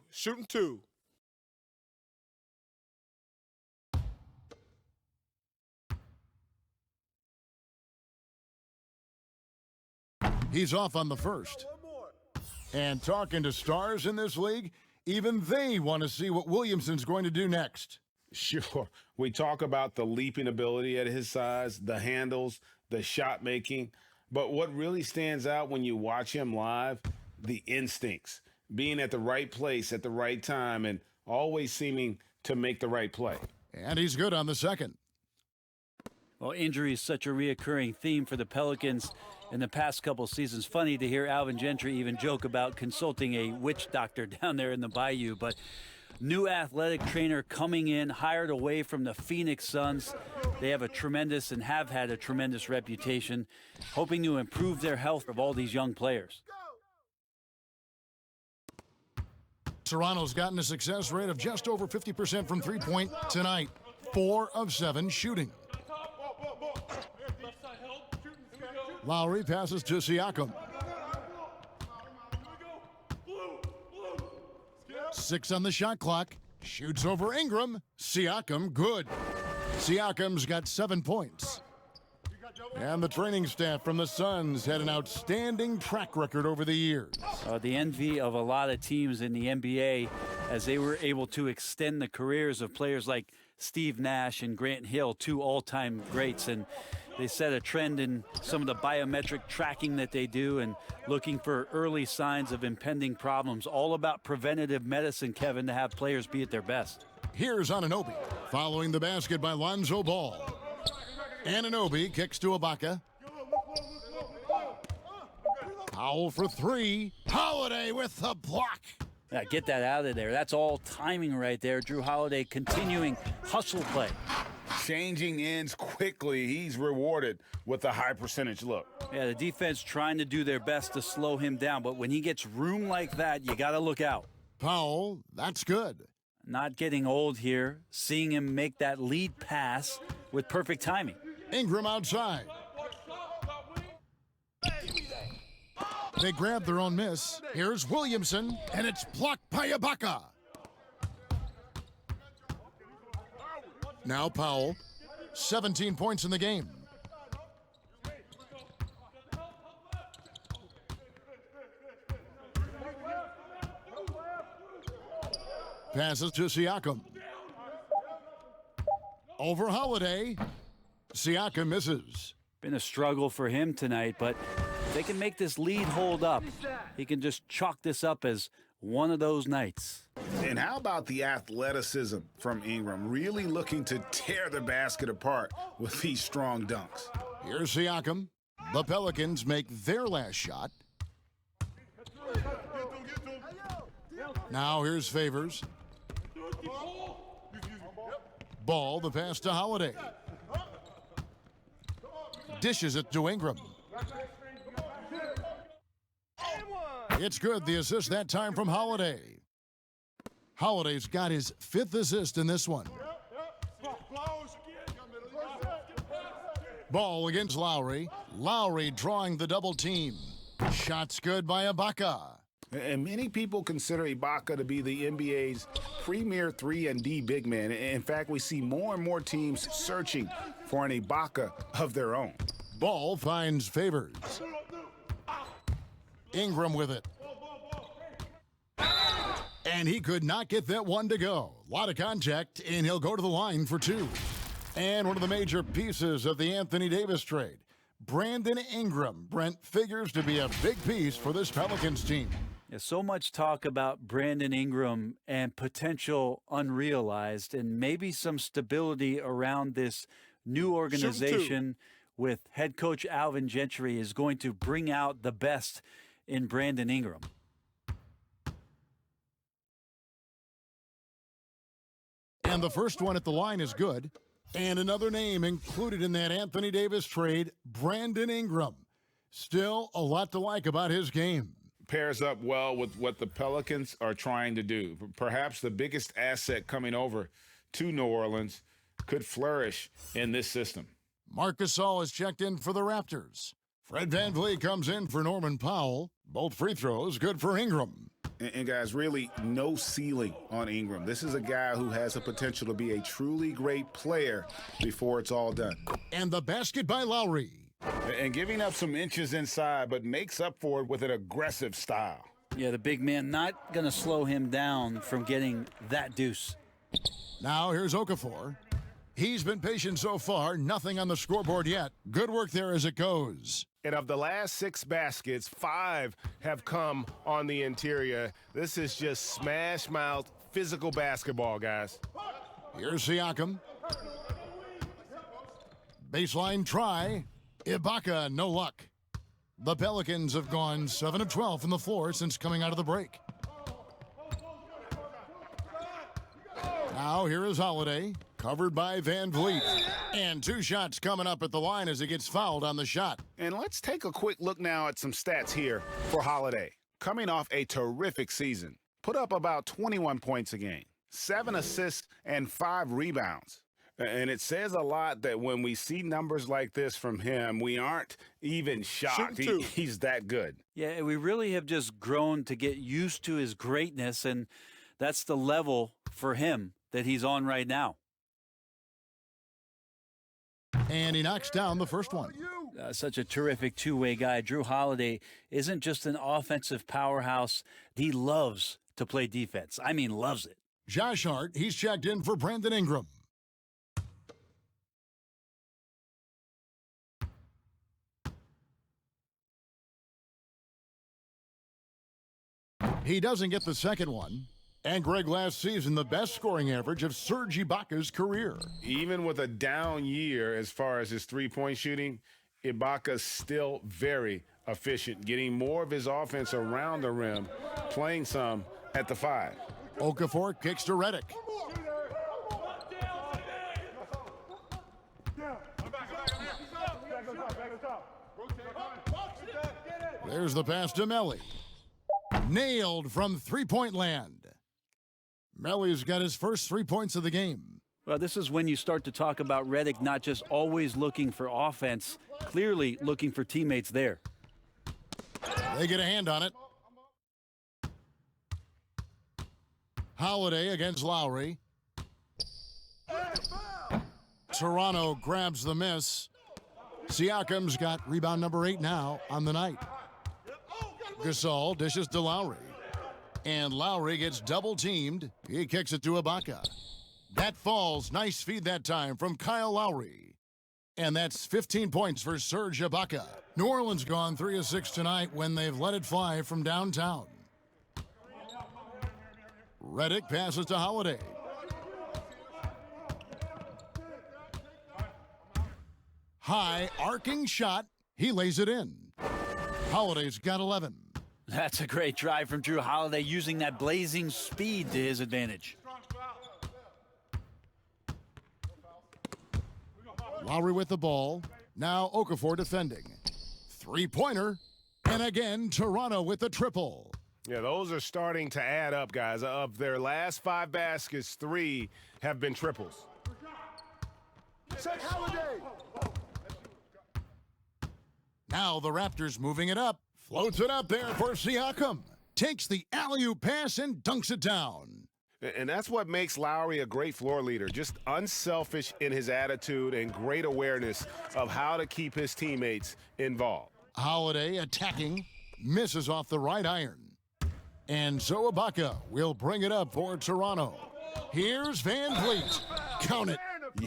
Shooting 2. He's off on the first. And talking to stars in this league, even they want to see what Williamson's going to do next. Sure. We talk about the leaping ability at his size, the handles, the shot making. But what really stands out when you watch him live, the instincts, being at the right place at the right time and always seeming to make the right play. And he's good on the second. Well, injury is such a reoccurring theme for the Pelicans in the past couple seasons. Funny to hear Alvin Gentry even joke about consulting a witch doctor down there in the Bayou. But new athletic trainer coming in, hired away from the Phoenix Suns. They have a tremendous and have had a tremendous reputation, hoping to improve their health of all these young players. Toronto's gotten a success rate of just over 50% from three-point tonight. 4 of 7 shooting. Lowry passes to Siakam. 6 on the shot clock. Shoots over Ingram. Siakam, good. Siakam's got 7 points. And the training staff from the Suns had an outstanding track record over the years. The envy of a lot of teams in the NBA as they were able to extend the careers of players like Steve Nash and Grant Hill, 2 all-time greats. And they set a trend in some of the biometric tracking that they do and looking for early signs of impending problems. All about preventative medicine, Kevin, to have players be at their best. Here's Anunoby following the basket by Lonzo Ball. Anunoby kicks to Ibaka. Powell for 3. Holiday with the block. Yeah, get that out of there. That's all timing right there. Drew Holiday continuing hustle play. Changing ends quickly. He's rewarded with a high percentage look. Yeah, the defense trying to do their best to slow him down, but when he gets room like that, you got to look out. Powell, that's good. Not getting old here. Seeing him make that lead pass with perfect timing. Ingram outside. They grab their own miss. Here's Williamson, and it's blocked by Ibaka. Now Powell, 17 points in the game. Passes to Siakam. Over Holiday. Siakam misses. Been a struggle for him tonight, but if they can make this lead hold up, he can just chalk this up as one of those nights. And how about the athleticism from Ingram, really looking to tear the basket apart with these strong dunks. Here's Siakam. The Pelicans make their last shot. Now here's Favors. Ball, the pass to Holiday. Dishes it to Ingram. It's good, the assist that time from Holiday. Holiday's got his 5th assist in this one. Ball against Lowry. Lowry drawing the double team. Shots good by Ibaka. And many people consider Ibaka to be the NBA's premier 3-and-D big man. In fact, we see more and more teams searching for an Ibaka of their own. Ball finds Favors. Ingram with it. And he could not get that one to go. A lot of contact, and he'll go to the line for 2. And one of the major pieces of the Anthony Davis trade. Brandon Ingram. Brent figures to be a big piece for this Pelicans team. Yeah, so much talk about Brandon Ingram and potential unrealized, and maybe some stability around this new organization with head coach Alvin Gentry is going to bring out the best in Brandon Ingram. And the first one at the line is good. And another name included in that Anthony Davis trade, Brandon Ingram. Still a lot to like about his game. Pairs up well with what the Pelicans are trying to do. Perhaps the biggest asset coming over to New Orleans could flourish in this system. Marc Gasol is checked in for the Raptors. Fred VanVleet comes in for Norman Powell. Both free throws good for Ingram. And guys, really no ceiling on Ingram. This is a guy who has the potential to be a truly great player before it's all done. And the basket by Lowry. And giving up some inches inside, but makes up for it with an aggressive style. Yeah, the big man not going to slow him down from getting that deuce. Now here's Okafor. He's been patient so far, nothing on the scoreboard yet. Good work there as it goes. And of the last 6 baskets, 5 have come on the interior. This is just smash mouth physical basketball, guys. Here's Siakam. Baseline try. Ibaka, no luck. The Pelicans have gone 7 of 12 from the floor since coming out of the break. Now here is Holiday, covered by VanVleet. And 2 shots coming up at the line as he gets fouled on the shot. And let's take a quick look now at some stats here for Holiday. Coming off a terrific season, put up about 21 points a game, 7 assists, and 5 rebounds. And it says a lot that when we see numbers like this from him, we aren't even shocked. He's that good. Yeah, we really have just grown to get used to his greatness, and that's the level for him that he's on right now. And he knocks down the first one. Such a terrific two-way guy. Jrue Holiday isn't just an offensive powerhouse. He loves to play defense. I mean, loves it. Josh Hart, he's checked in for Brandon Ingram. He doesn't get the second one. And Greg, last season, the best scoring average of Serge Ibaka's career. Even with a down year as far as his three-point shooting, Ibaka's still very efficient, getting more of his offense around the rim, playing some at the 5. Okafor kicks to Redick. There's the pass to Melly. Nailed from three-point land. Melly's got his first 3 points of the game. Well, this is when you start to talk about Redick not just always looking for offense, clearly looking for teammates there. They get a hand on it. Holiday against Lowry. Toronto grabs the miss. Siakam's got rebound number 8 now on the night. Gasol dishes to Lowry. And Lowry gets double-teamed. He kicks it to Ibaka. That falls. Nice feed that time from Kyle Lowry. And that's 15 points for Serge Ibaka. New Orleans gone 3 of 6 tonight when they've let it fly from downtown. Redick passes to Holiday. High arcing shot. He lays it in. Holiday's got 11. That's a great drive from Jrue Holiday, using that blazing speed to his advantage. Lowry with the ball. Now Okafor defending. Three-pointer. And again, Toronto with the triple. Yeah, those are starting to add up, guys. Of their last 5 baskets, 3 have been triples. Now the Raptors moving it up. Floats it up there for Siakam. Takes the alley-oop pass and dunks it down. And that's what makes Lowry a great floor leader. Just unselfish in his attitude and great awareness of how to keep his teammates involved. Holiday attacking. Misses off the right iron. And so Ibaka will bring it up for Toronto. Here's VanVleet. Count it.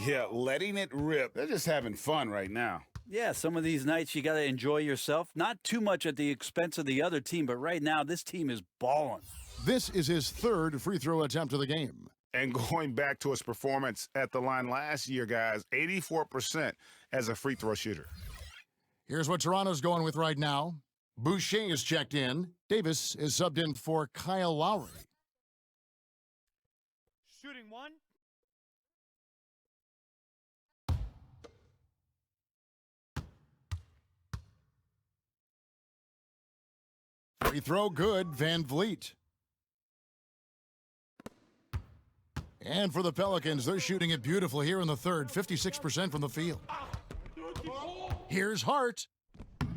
Yeah, letting it rip. They're just having fun right now. Yeah, some of these nights you got to enjoy yourself. Not too much at the expense of the other team, but right now this team is balling. This is his third free throw attempt of the game. And going back to his performance at the line last year, guys, 84% as a free throw shooter. Here's what Toronto's going with right now. Boucher is checked in. Davis is subbed in for Kyle Lowry. Shooting one. Free throw good, Van Vliet. And for the Pelicans, they're shooting it beautifully here in the third, 56% from the field. Here's Hart.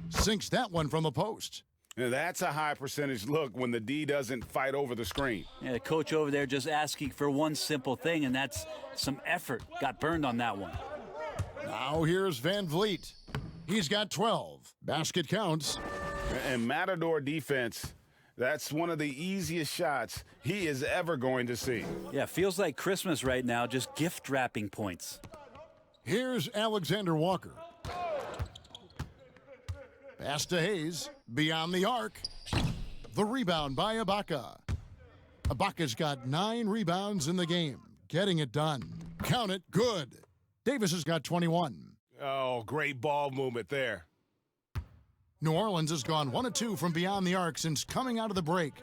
Sinks that one from the post. Now that's a high percentage look when the D doesn't fight over the screen. Yeah, the coach over there just asking for one simple thing, and that's some effort. Got burned on that one. Now here's Van Vliet. He's got 12. Basket counts. And Matador defense, that's one of the easiest shots he is ever going to see. Yeah, feels like Christmas right now, just gift wrapping points. Here's Alexander Walker. Pass to Hayes, beyond the arc. The rebound by Ibaka. Ibaka's got 9 rebounds in the game, getting it done. Count it, good. Davis has got 21. Oh, great ball movement there. New Orleans has gone 1 of 2 from beyond the arc since coming out of the break.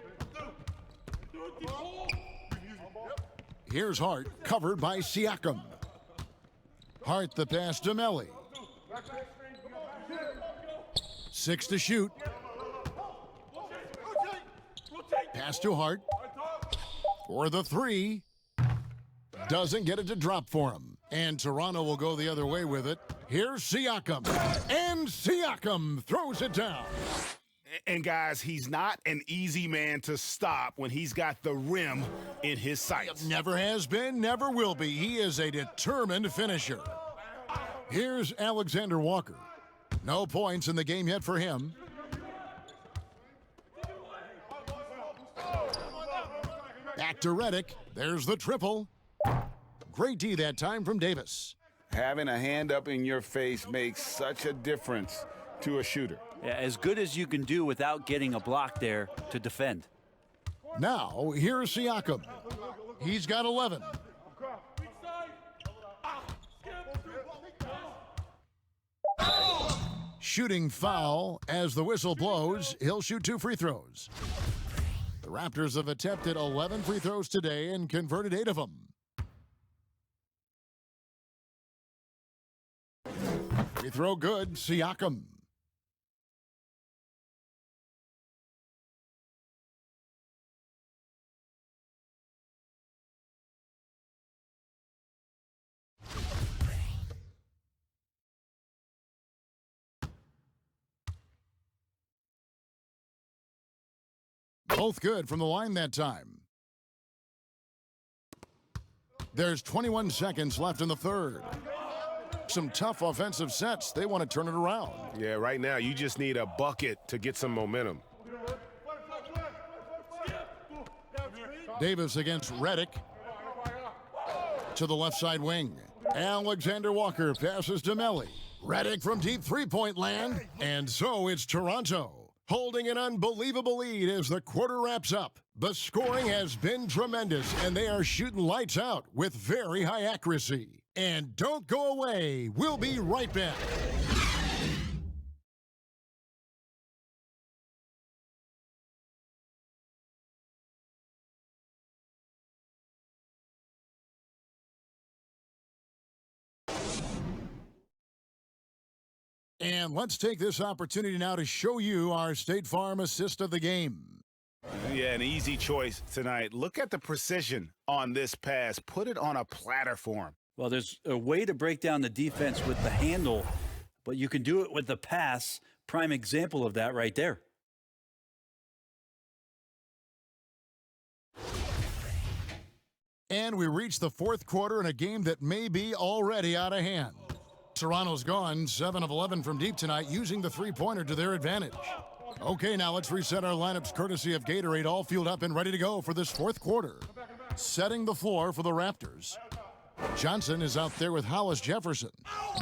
Here's Hart, covered by Siakam. Hart the pass to Melly. 6 to shoot. Pass to Hart. For the 3. Doesn't get it to drop for him. And Toronto will go the other way with it. Here's Siakam. And Siakam throws it down. And guys, he's not an easy man to stop when he's got the rim in his sights. Never has been, never will be. He is a determined finisher. Here's Alexander Walker. No points in the game yet for him. Back to Redick. There's the triple. Great D that time from Davis. Having a hand up in your face makes such a difference to a shooter. Yeah, as good as you can do without getting a block there to defend. Now, here's Siakam. He's got 11. Shooting foul as the whistle blows. He'll shoot 2 free throws. The Raptors have attempted 11 free throws today and converted 8 of them. Free throw good, Siakam. Both good from the line that time. There's 21 seconds left in the third. Some tough offensive sets. They want to turn it around. Yeah, right now you just need a bucket to get some momentum. Davis against Redick. To the left side wing. Alexander Walker passes to Melly. Redick from deep three-point land. And so it's Toronto, holding an unbelievable lead as the quarter wraps up. The scoring has been tremendous, and they are shooting lights out with very high accuracy. And don't go away. We'll be right back. And let's take this opportunity now to show you our State Farm assist of the game. Yeah, an easy choice tonight. Look at the precision on this pass. Put it on a platter for him. Well, there's a way to break down the defense with the handle, but you can do it with the pass. Prime example of that right there. And we reach the fourth quarter in a game that may be already out of hand. Toronto's gone 7 of 11 from deep tonight, using the three-pointer to their advantage. Okay, now let's reset our lineups courtesy of Gatorade, all fueled up and ready to go for this fourth quarter. Setting the floor for the Raptors. Johnson is out there with Hollis Jefferson.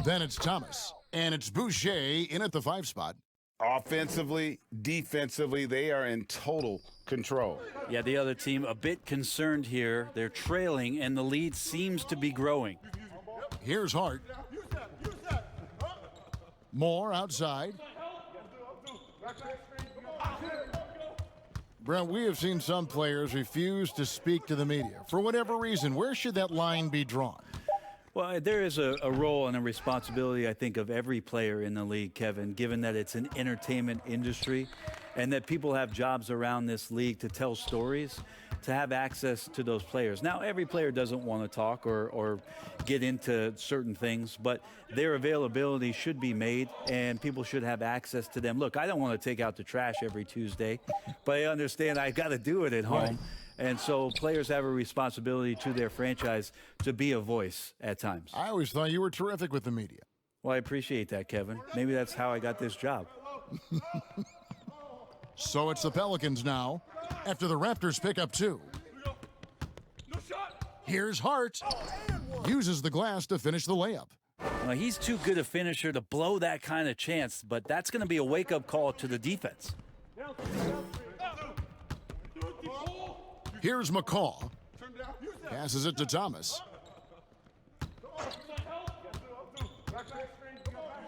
Then it's Thomas. And it's Boucher in at the 5 spot. Offensively, defensively, they are in total control. Yeah, the other team a bit concerned here. They're trailing, and the lead seems to be growing. Here's Hart. Moore outside. Brent, we have seen some players refuse to speak to the media. For whatever reason, where should that line be drawn? Well, there is a role and a responsibility, I think, of every player in the league, Kevin, given that it's an entertainment industry and that people have jobs around this league to tell stories, to have access to those players. Now, every player doesn't want to talk or get into certain things, but their availability should be made, and people should have access to them. Look, I don't want to take out the trash every Tuesday, but I understand I've got to do it at home. Right. And so players have a responsibility to their franchise to be a voice at times. I always thought you were terrific with the media. Well, I appreciate that, Kevin. Maybe that's how I got this job. So it's the Pelicans now, after the Raptors pick up 2. Here's Hart. Uses the glass to finish the layup. Well, he's too good a finisher to blow that kind of chance, but that's going to be a wake-up call to the defense. Here's McCaw. Passes it to Thomas.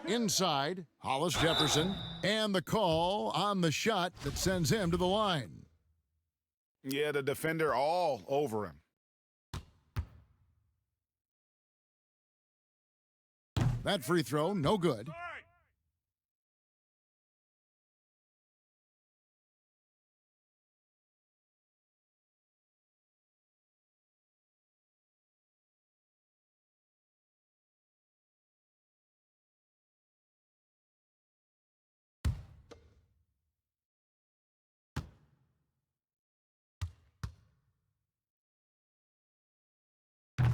Inside, Hollis Jefferson, and the call on the shot that sends him to the line. Yeah, the defender all over him. That free throw, no good.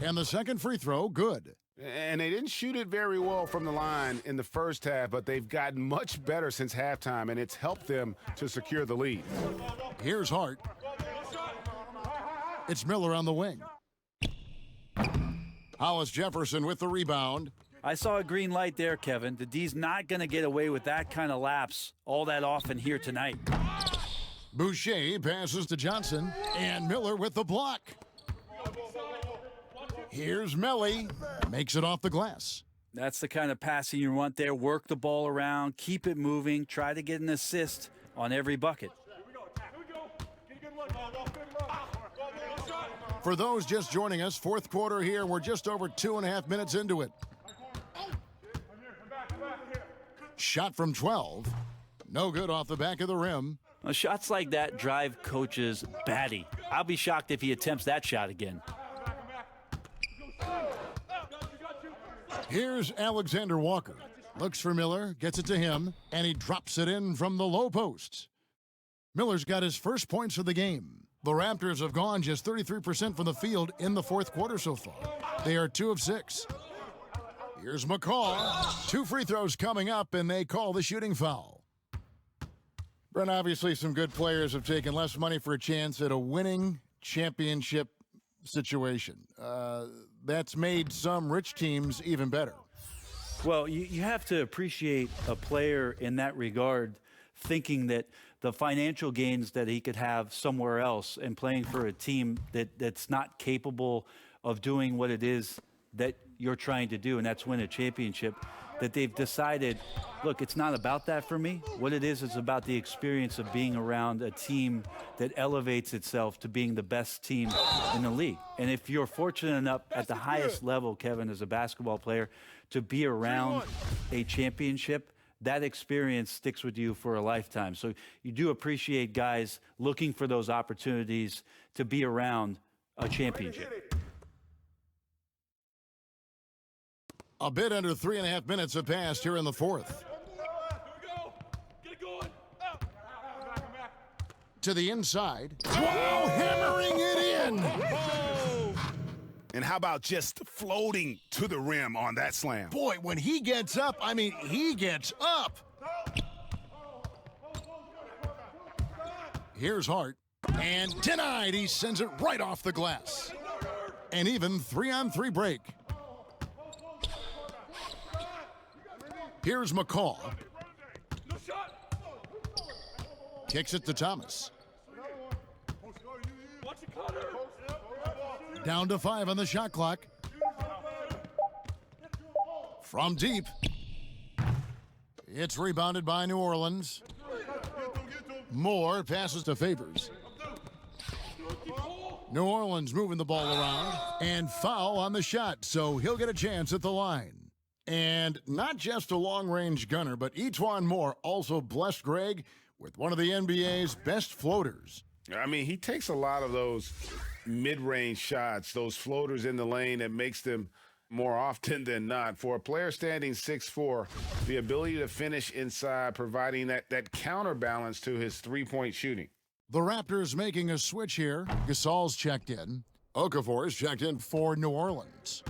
And the second free throw, good. And they didn't shoot it very well from the line in the first half, but they've gotten much better since halftime, and it's helped them to secure the lead. Here's Hart. It's Miller on the wing. Hollis Jefferson with the rebound. I saw a green light there, Kevin. The D's not going to get away with that kind of lapse all that often here tonight. Boucher passes to Johnson, and Miller with the block. Here's Melly, makes it off the glass. That's the kind of passing you want there. Work the ball around, keep it moving, try to get an assist on every bucket. For those just joining us, fourth quarter here. We're just over 2.5 minutes into it. Shot from 12. No good off the back of the rim. Well, shots like that drive coaches batty. I'll be shocked if he attempts that shot again. Here's Alexander Walker. Looks for Miller, gets it to him, and he drops it in from the low post. Miller's got his first points of the game. The Raptors have gone just 33% from the field in the fourth quarter so far. They are 2 of 6. Here's McCaw. 2 free throws coming up, and they call the shooting foul. Brent, obviously some good players have taken less money for a chance at a winning championship situation. That's made some rich teams even better. Well, you have to appreciate a player in that regard, thinking that the financial gains that he could have somewhere else and playing for a team that's not capable of doing what it is that you're trying to do, and that's win a championship, that they've decided, look, it's not about that for me. What it is about the experience of being around a team that elevates itself to being the best team in the league. And if you're fortunate enough at the highest level, Kevin, as a basketball player, to be around a championship, that experience sticks with you for a lifetime. So you do appreciate guys looking for those opportunities to be around a championship. A bit under 3.5 minutes have passed here in the fourth. To the inside. Wow, hammering it in. And how about just floating to the rim on that slam? Boy, when he gets up, I mean, he gets up. Here's Hart. And denied. He sends it right off the glass. An even 3-on-3 break. Here's McCaw. Kicks it to Thomas. Down to 5 on the shot clock. From deep. It's rebounded by New Orleans. Moore passes to Favors. New Orleans moving the ball around. And foul on the shot, so he'll get a chance at the line. And not just a long-range gunner, but E'Twaun Moore also blessed Greg with one of the NBA's best floaters. I mean, he takes a lot of those mid-range shots, those floaters in the lane that makes them more often than not. For a player standing 6'4", the ability to finish inside, providing that counterbalance to his three-point shooting. The Raptors making a switch here. Gasol's checked in. Okafor is checked in for New Orleans.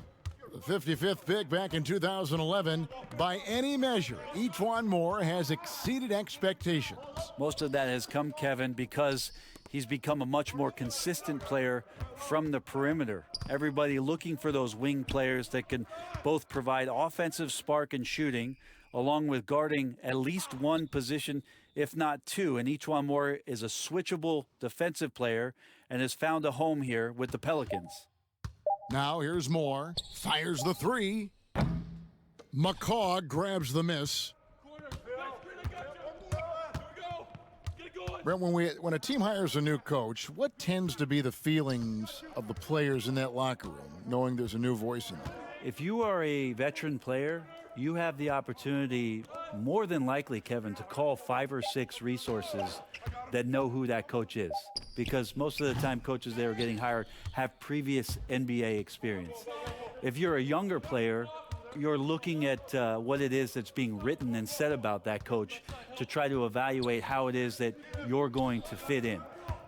The 55th pick back in 2011. By any measure, E'Twaun Moore has exceeded expectations. Most of that has come, Kevin, because he's become a much more consistent player from the perimeter. Everybody looking for those wing players that can both provide offensive spark and shooting, along with guarding at least one position, if not two. And E'Twaun Moore is a switchable defensive player and has found a home here with the Pelicans. Now here's Moore. Fires the three. McCaw grabs the miss. Brent, when a team hires a new coach, what tends to be the feelings of the players in that locker room, knowing there's a new voice in there? If you are a veteran player, you have the opportunity, more than likely, Kevin, to call 5 or 6 resources that know who that coach is. Because most of the time, coaches that are getting hired have previous NBA experience. If you're a younger player, you're looking at what it is that's being written and said about that coach to try to evaluate how it is that you're going to fit in.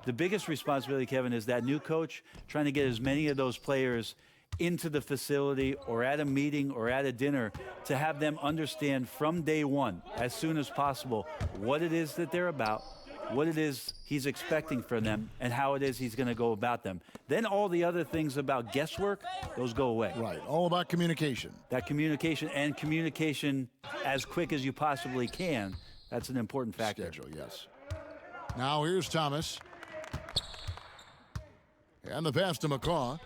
The biggest responsibility, Kevin, is that new coach trying to get as many of those players into the facility or at a meeting or at a dinner to have them understand from day one, as soon as possible, what it is that they're about, what it is he's expecting from them, and how it is he's going to go about them. Then all the other things about guesswork, those go away. Right, all about communication. That communication, and communication as quick as you possibly can, that's an important factor. Schedule, yes. Now here's Thomas. And the pass to McCaw.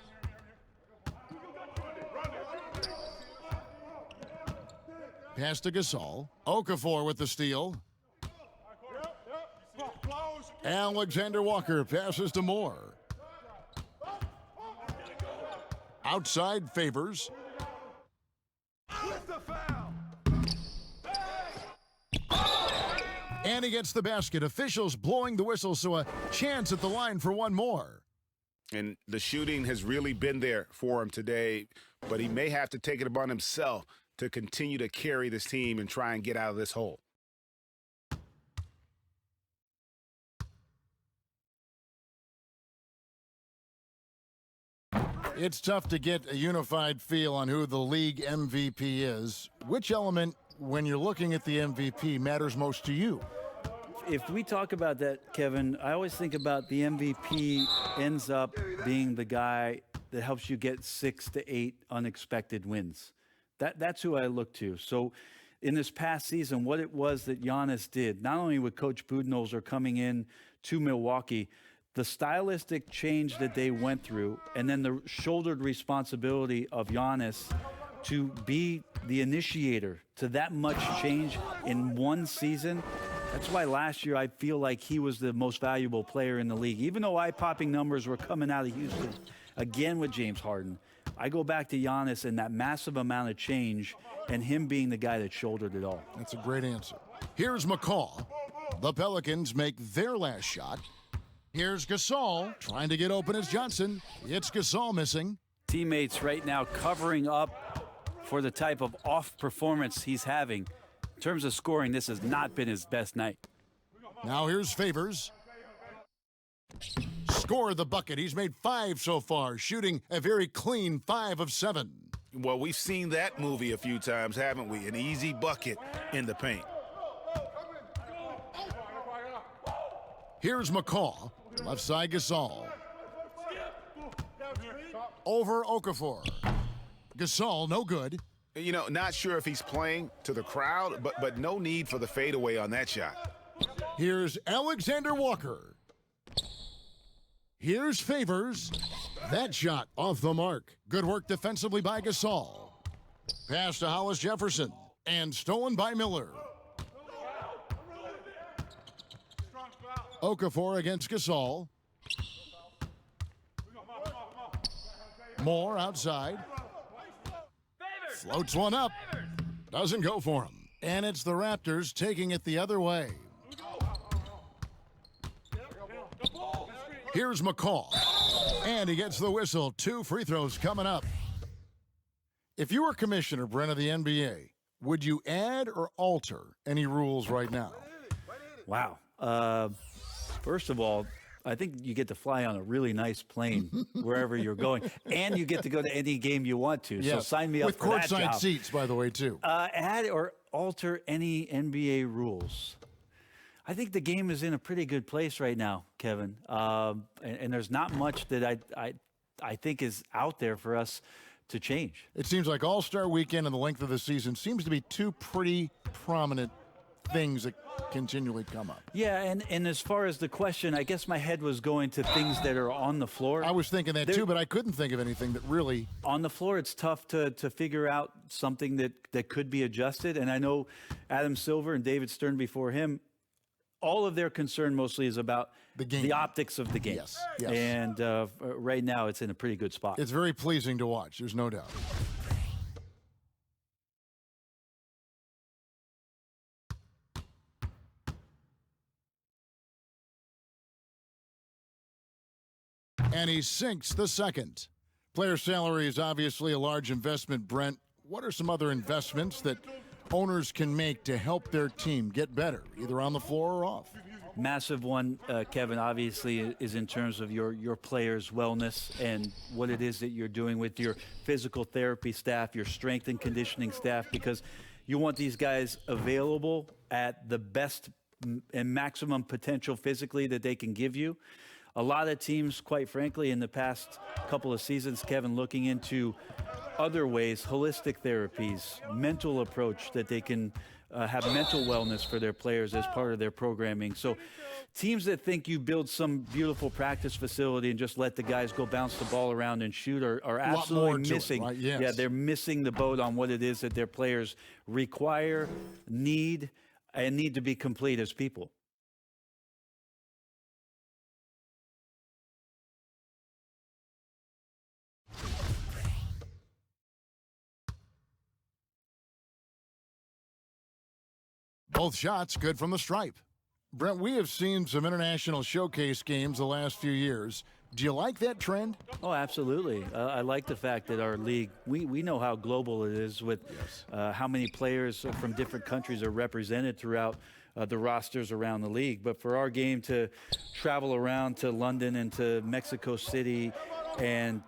Pass to Gasol. Okafor with the steal. Alexander Walker passes to Moore. Outside Favors. And he gets the basket. Officials blowing the whistle, so a chance at the line for one more. And the shooting has really been there for him today, but he may have to take it upon himself to continue to carry this team and try and get out of this hole. It's tough to get a unified feel on who the league MVP is. Which element, when you're looking at the MVP, matters most to you? If we talk about that, Kevin, I always think about the MVP ends up being the guy that helps you get 6 to 8 unexpected wins. That's who I look to. So in this past season, what it was that Giannis did, not only with Coach Budenholzer coming in to Milwaukee, the stylistic change that they went through, and then the shouldered responsibility of Giannis to be the initiator to that much change in one season. That's why last year I feel like he was the most valuable player in the league. Even though eye-popping numbers were coming out of Houston, again with James Harden, I go back to Giannis and that massive amount of change and him being the guy that shouldered it all. That's a great answer. Here's McCaw. The Pelicans make their last shot. Here's Gasol trying to get open as Johnson. It's Gasol missing. Teammates right now covering up for the type of off performance he's having. In terms of scoring, this has not been his best night. Now here's Favors. Score the bucket. He's made 5 so far, shooting a very clean 5 of 7. Well, we've seen that movie a few times, haven't we? An easy bucket in the paint. Here's McCaw. Left side Gasol. Over Okafor. Gasol, no good. You know, not sure if he's playing to the crowd, but no need for the fadeaway on that shot. Here's Alexander Walker. Here's Favors. That shot off the mark. Good work defensively by Gasol. Pass to Hollis Jefferson. And stolen by Miller. Okafor against Gasol. Moore outside. Floats one up. Doesn't go for him. And it's the Raptors taking it the other way. Here's McCaw. And he gets the whistle. 2 free throws coming up. If you were commissioner, Brent, of the NBA, would you add or alter any rules right now? Wow. First of all, I think you get to fly on a really nice plane wherever you're going, and you get to go to any game you want to. Yes. So sign me up for that with courtside job. seats, by the way, too. Add or alter any NBA rules. I think the game is in a pretty good place right now, Kevin. And there's not much that I think is out there for us to change. It seems like All-Star Weekend and the length of the season seems to be 2 pretty prominent things that continually come up. Yeah, and as far as the question, I guess my head was going to things that are on the floor. I was thinking that too, but I couldn't think of anything that really... On the floor, it's tough to figure out something that could be adjusted. And I know Adam Silver and David Stern before him, all of their concern mostly is about the game, the optics of the game. Yes. And right now, it's in a pretty good spot. It's very pleasing to watch, there's no doubt. And he sinks the second. Player salary is obviously a large investment, Brent. What are some other investments that owners can make to help their team get better, either on the floor or off? Massive one, Kevin, obviously, is in terms of your players' wellness and what it is that you're doing with your physical therapy staff, your strength and conditioning staff, because you want these guys available at the best and maximum potential physically that they can give you. A lot of teams, quite frankly, in the past couple of seasons, Kevin, looking into other ways, holistic therapies, mental approach that they can have mental wellness for their players as part of their programming. So teams that think you build some beautiful practice facility and just let the guys go bounce the ball around and shoot are absolutely missing. Right? Yes. Yeah, they're missing the boat on what it is that their players require, need to be complete as people. Both shots good from the stripe. Brent, we have seen some international showcase games the last few years. Do you like that trend? Oh, absolutely. I like the fact that our league, we know how global it is with how many players from different countries are represented throughout the rosters around the league. But for our game to travel around to London and to Mexico City and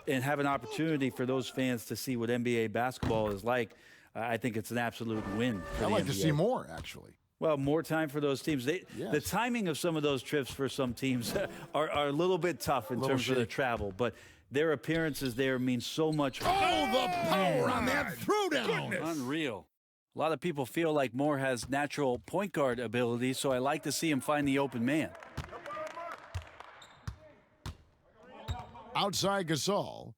have an opportunity for those fans to see what NBA basketball is like, I think it's an absolute win for I'd the like NBA. to see more, actually. Well, more time for those teams. The timing of some of those trips for some teams are a little bit tough in terms of the travel, but their appearances there mean so much. Oh, the power on that throwdown. Unreal. A lot of people feel like Moore has natural point guard ability, so I like to see him find the open man. Outside Gasol.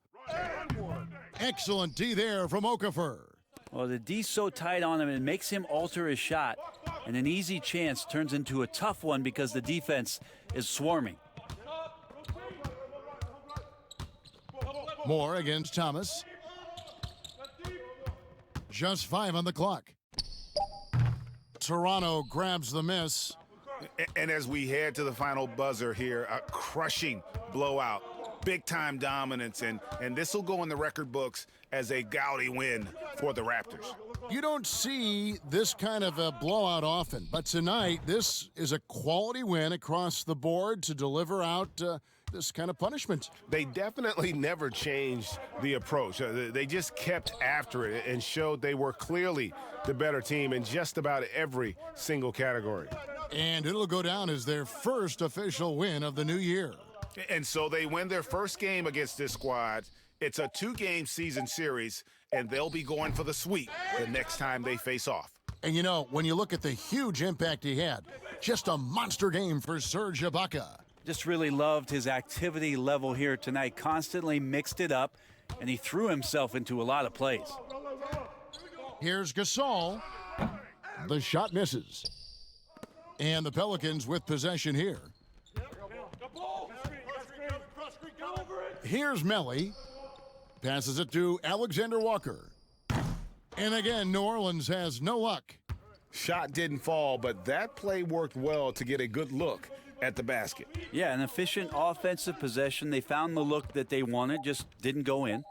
Excellent D there from Okafor. Well, the D's so tight on him, it makes him alter his shot, and an easy chance turns into a tough one because the defense is swarming. Moore against Thomas. Just 5 on the clock. Toronto grabs the miss. And as we head to the final buzzer here, a crushing blowout, big-time dominance, and this will go in the record books as a gaudy win for the Raptors. You don't see this kind of a blowout often, but tonight this is a quality win across the board to deliver out this kind of punishment. They definitely never changed the approach. They just kept after it and showed they were clearly the better team in just about every single category. And it'll go down as their first official win of the new year. And so they win their first game against this squad. It's a 2-game season series, and they'll be going for the sweep the next time they face off. And you know, when you look at the huge impact he had, just a monster game for Serge Ibaka. Just really loved his activity level here tonight. Constantly mixed it up, and he threw himself into a lot of plays. Here's Gasol. The shot misses. And the Pelicans with possession here. Here's Melly. Passes it to Alexander Walker. And again, New Orleans has no luck. Shot didn't fall, but that play worked well to get a good look at the basket. Yeah, an efficient offensive possession. They found the look that they wanted, just didn't go in.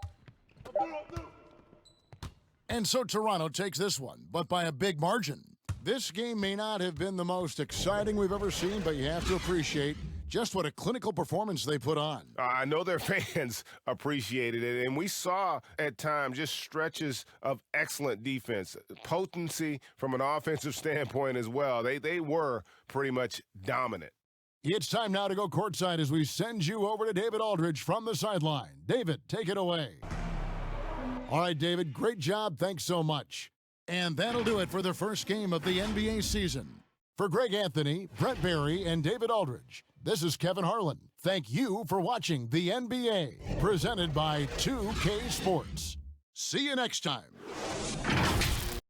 And so Toronto takes this one, but by a big margin. This game may not have been the most exciting we've ever seen, but you have to appreciate just what a clinical performance they put on. I know their fans appreciated it, and we saw at times just stretches of excellent defense, potency from an offensive standpoint as well. They were pretty much dominant. It's time now to go courtside as we send you over to David Aldridge from the sideline. David, take it away. All right, David, great job. Thanks so much. And that'll do it for the first game of the NBA season. For Greg Anthony, Brett Barry, and David Aldridge, this is Kevin Harlan. Thank you for watching the NBA, presented by 2K Sports. See you next time.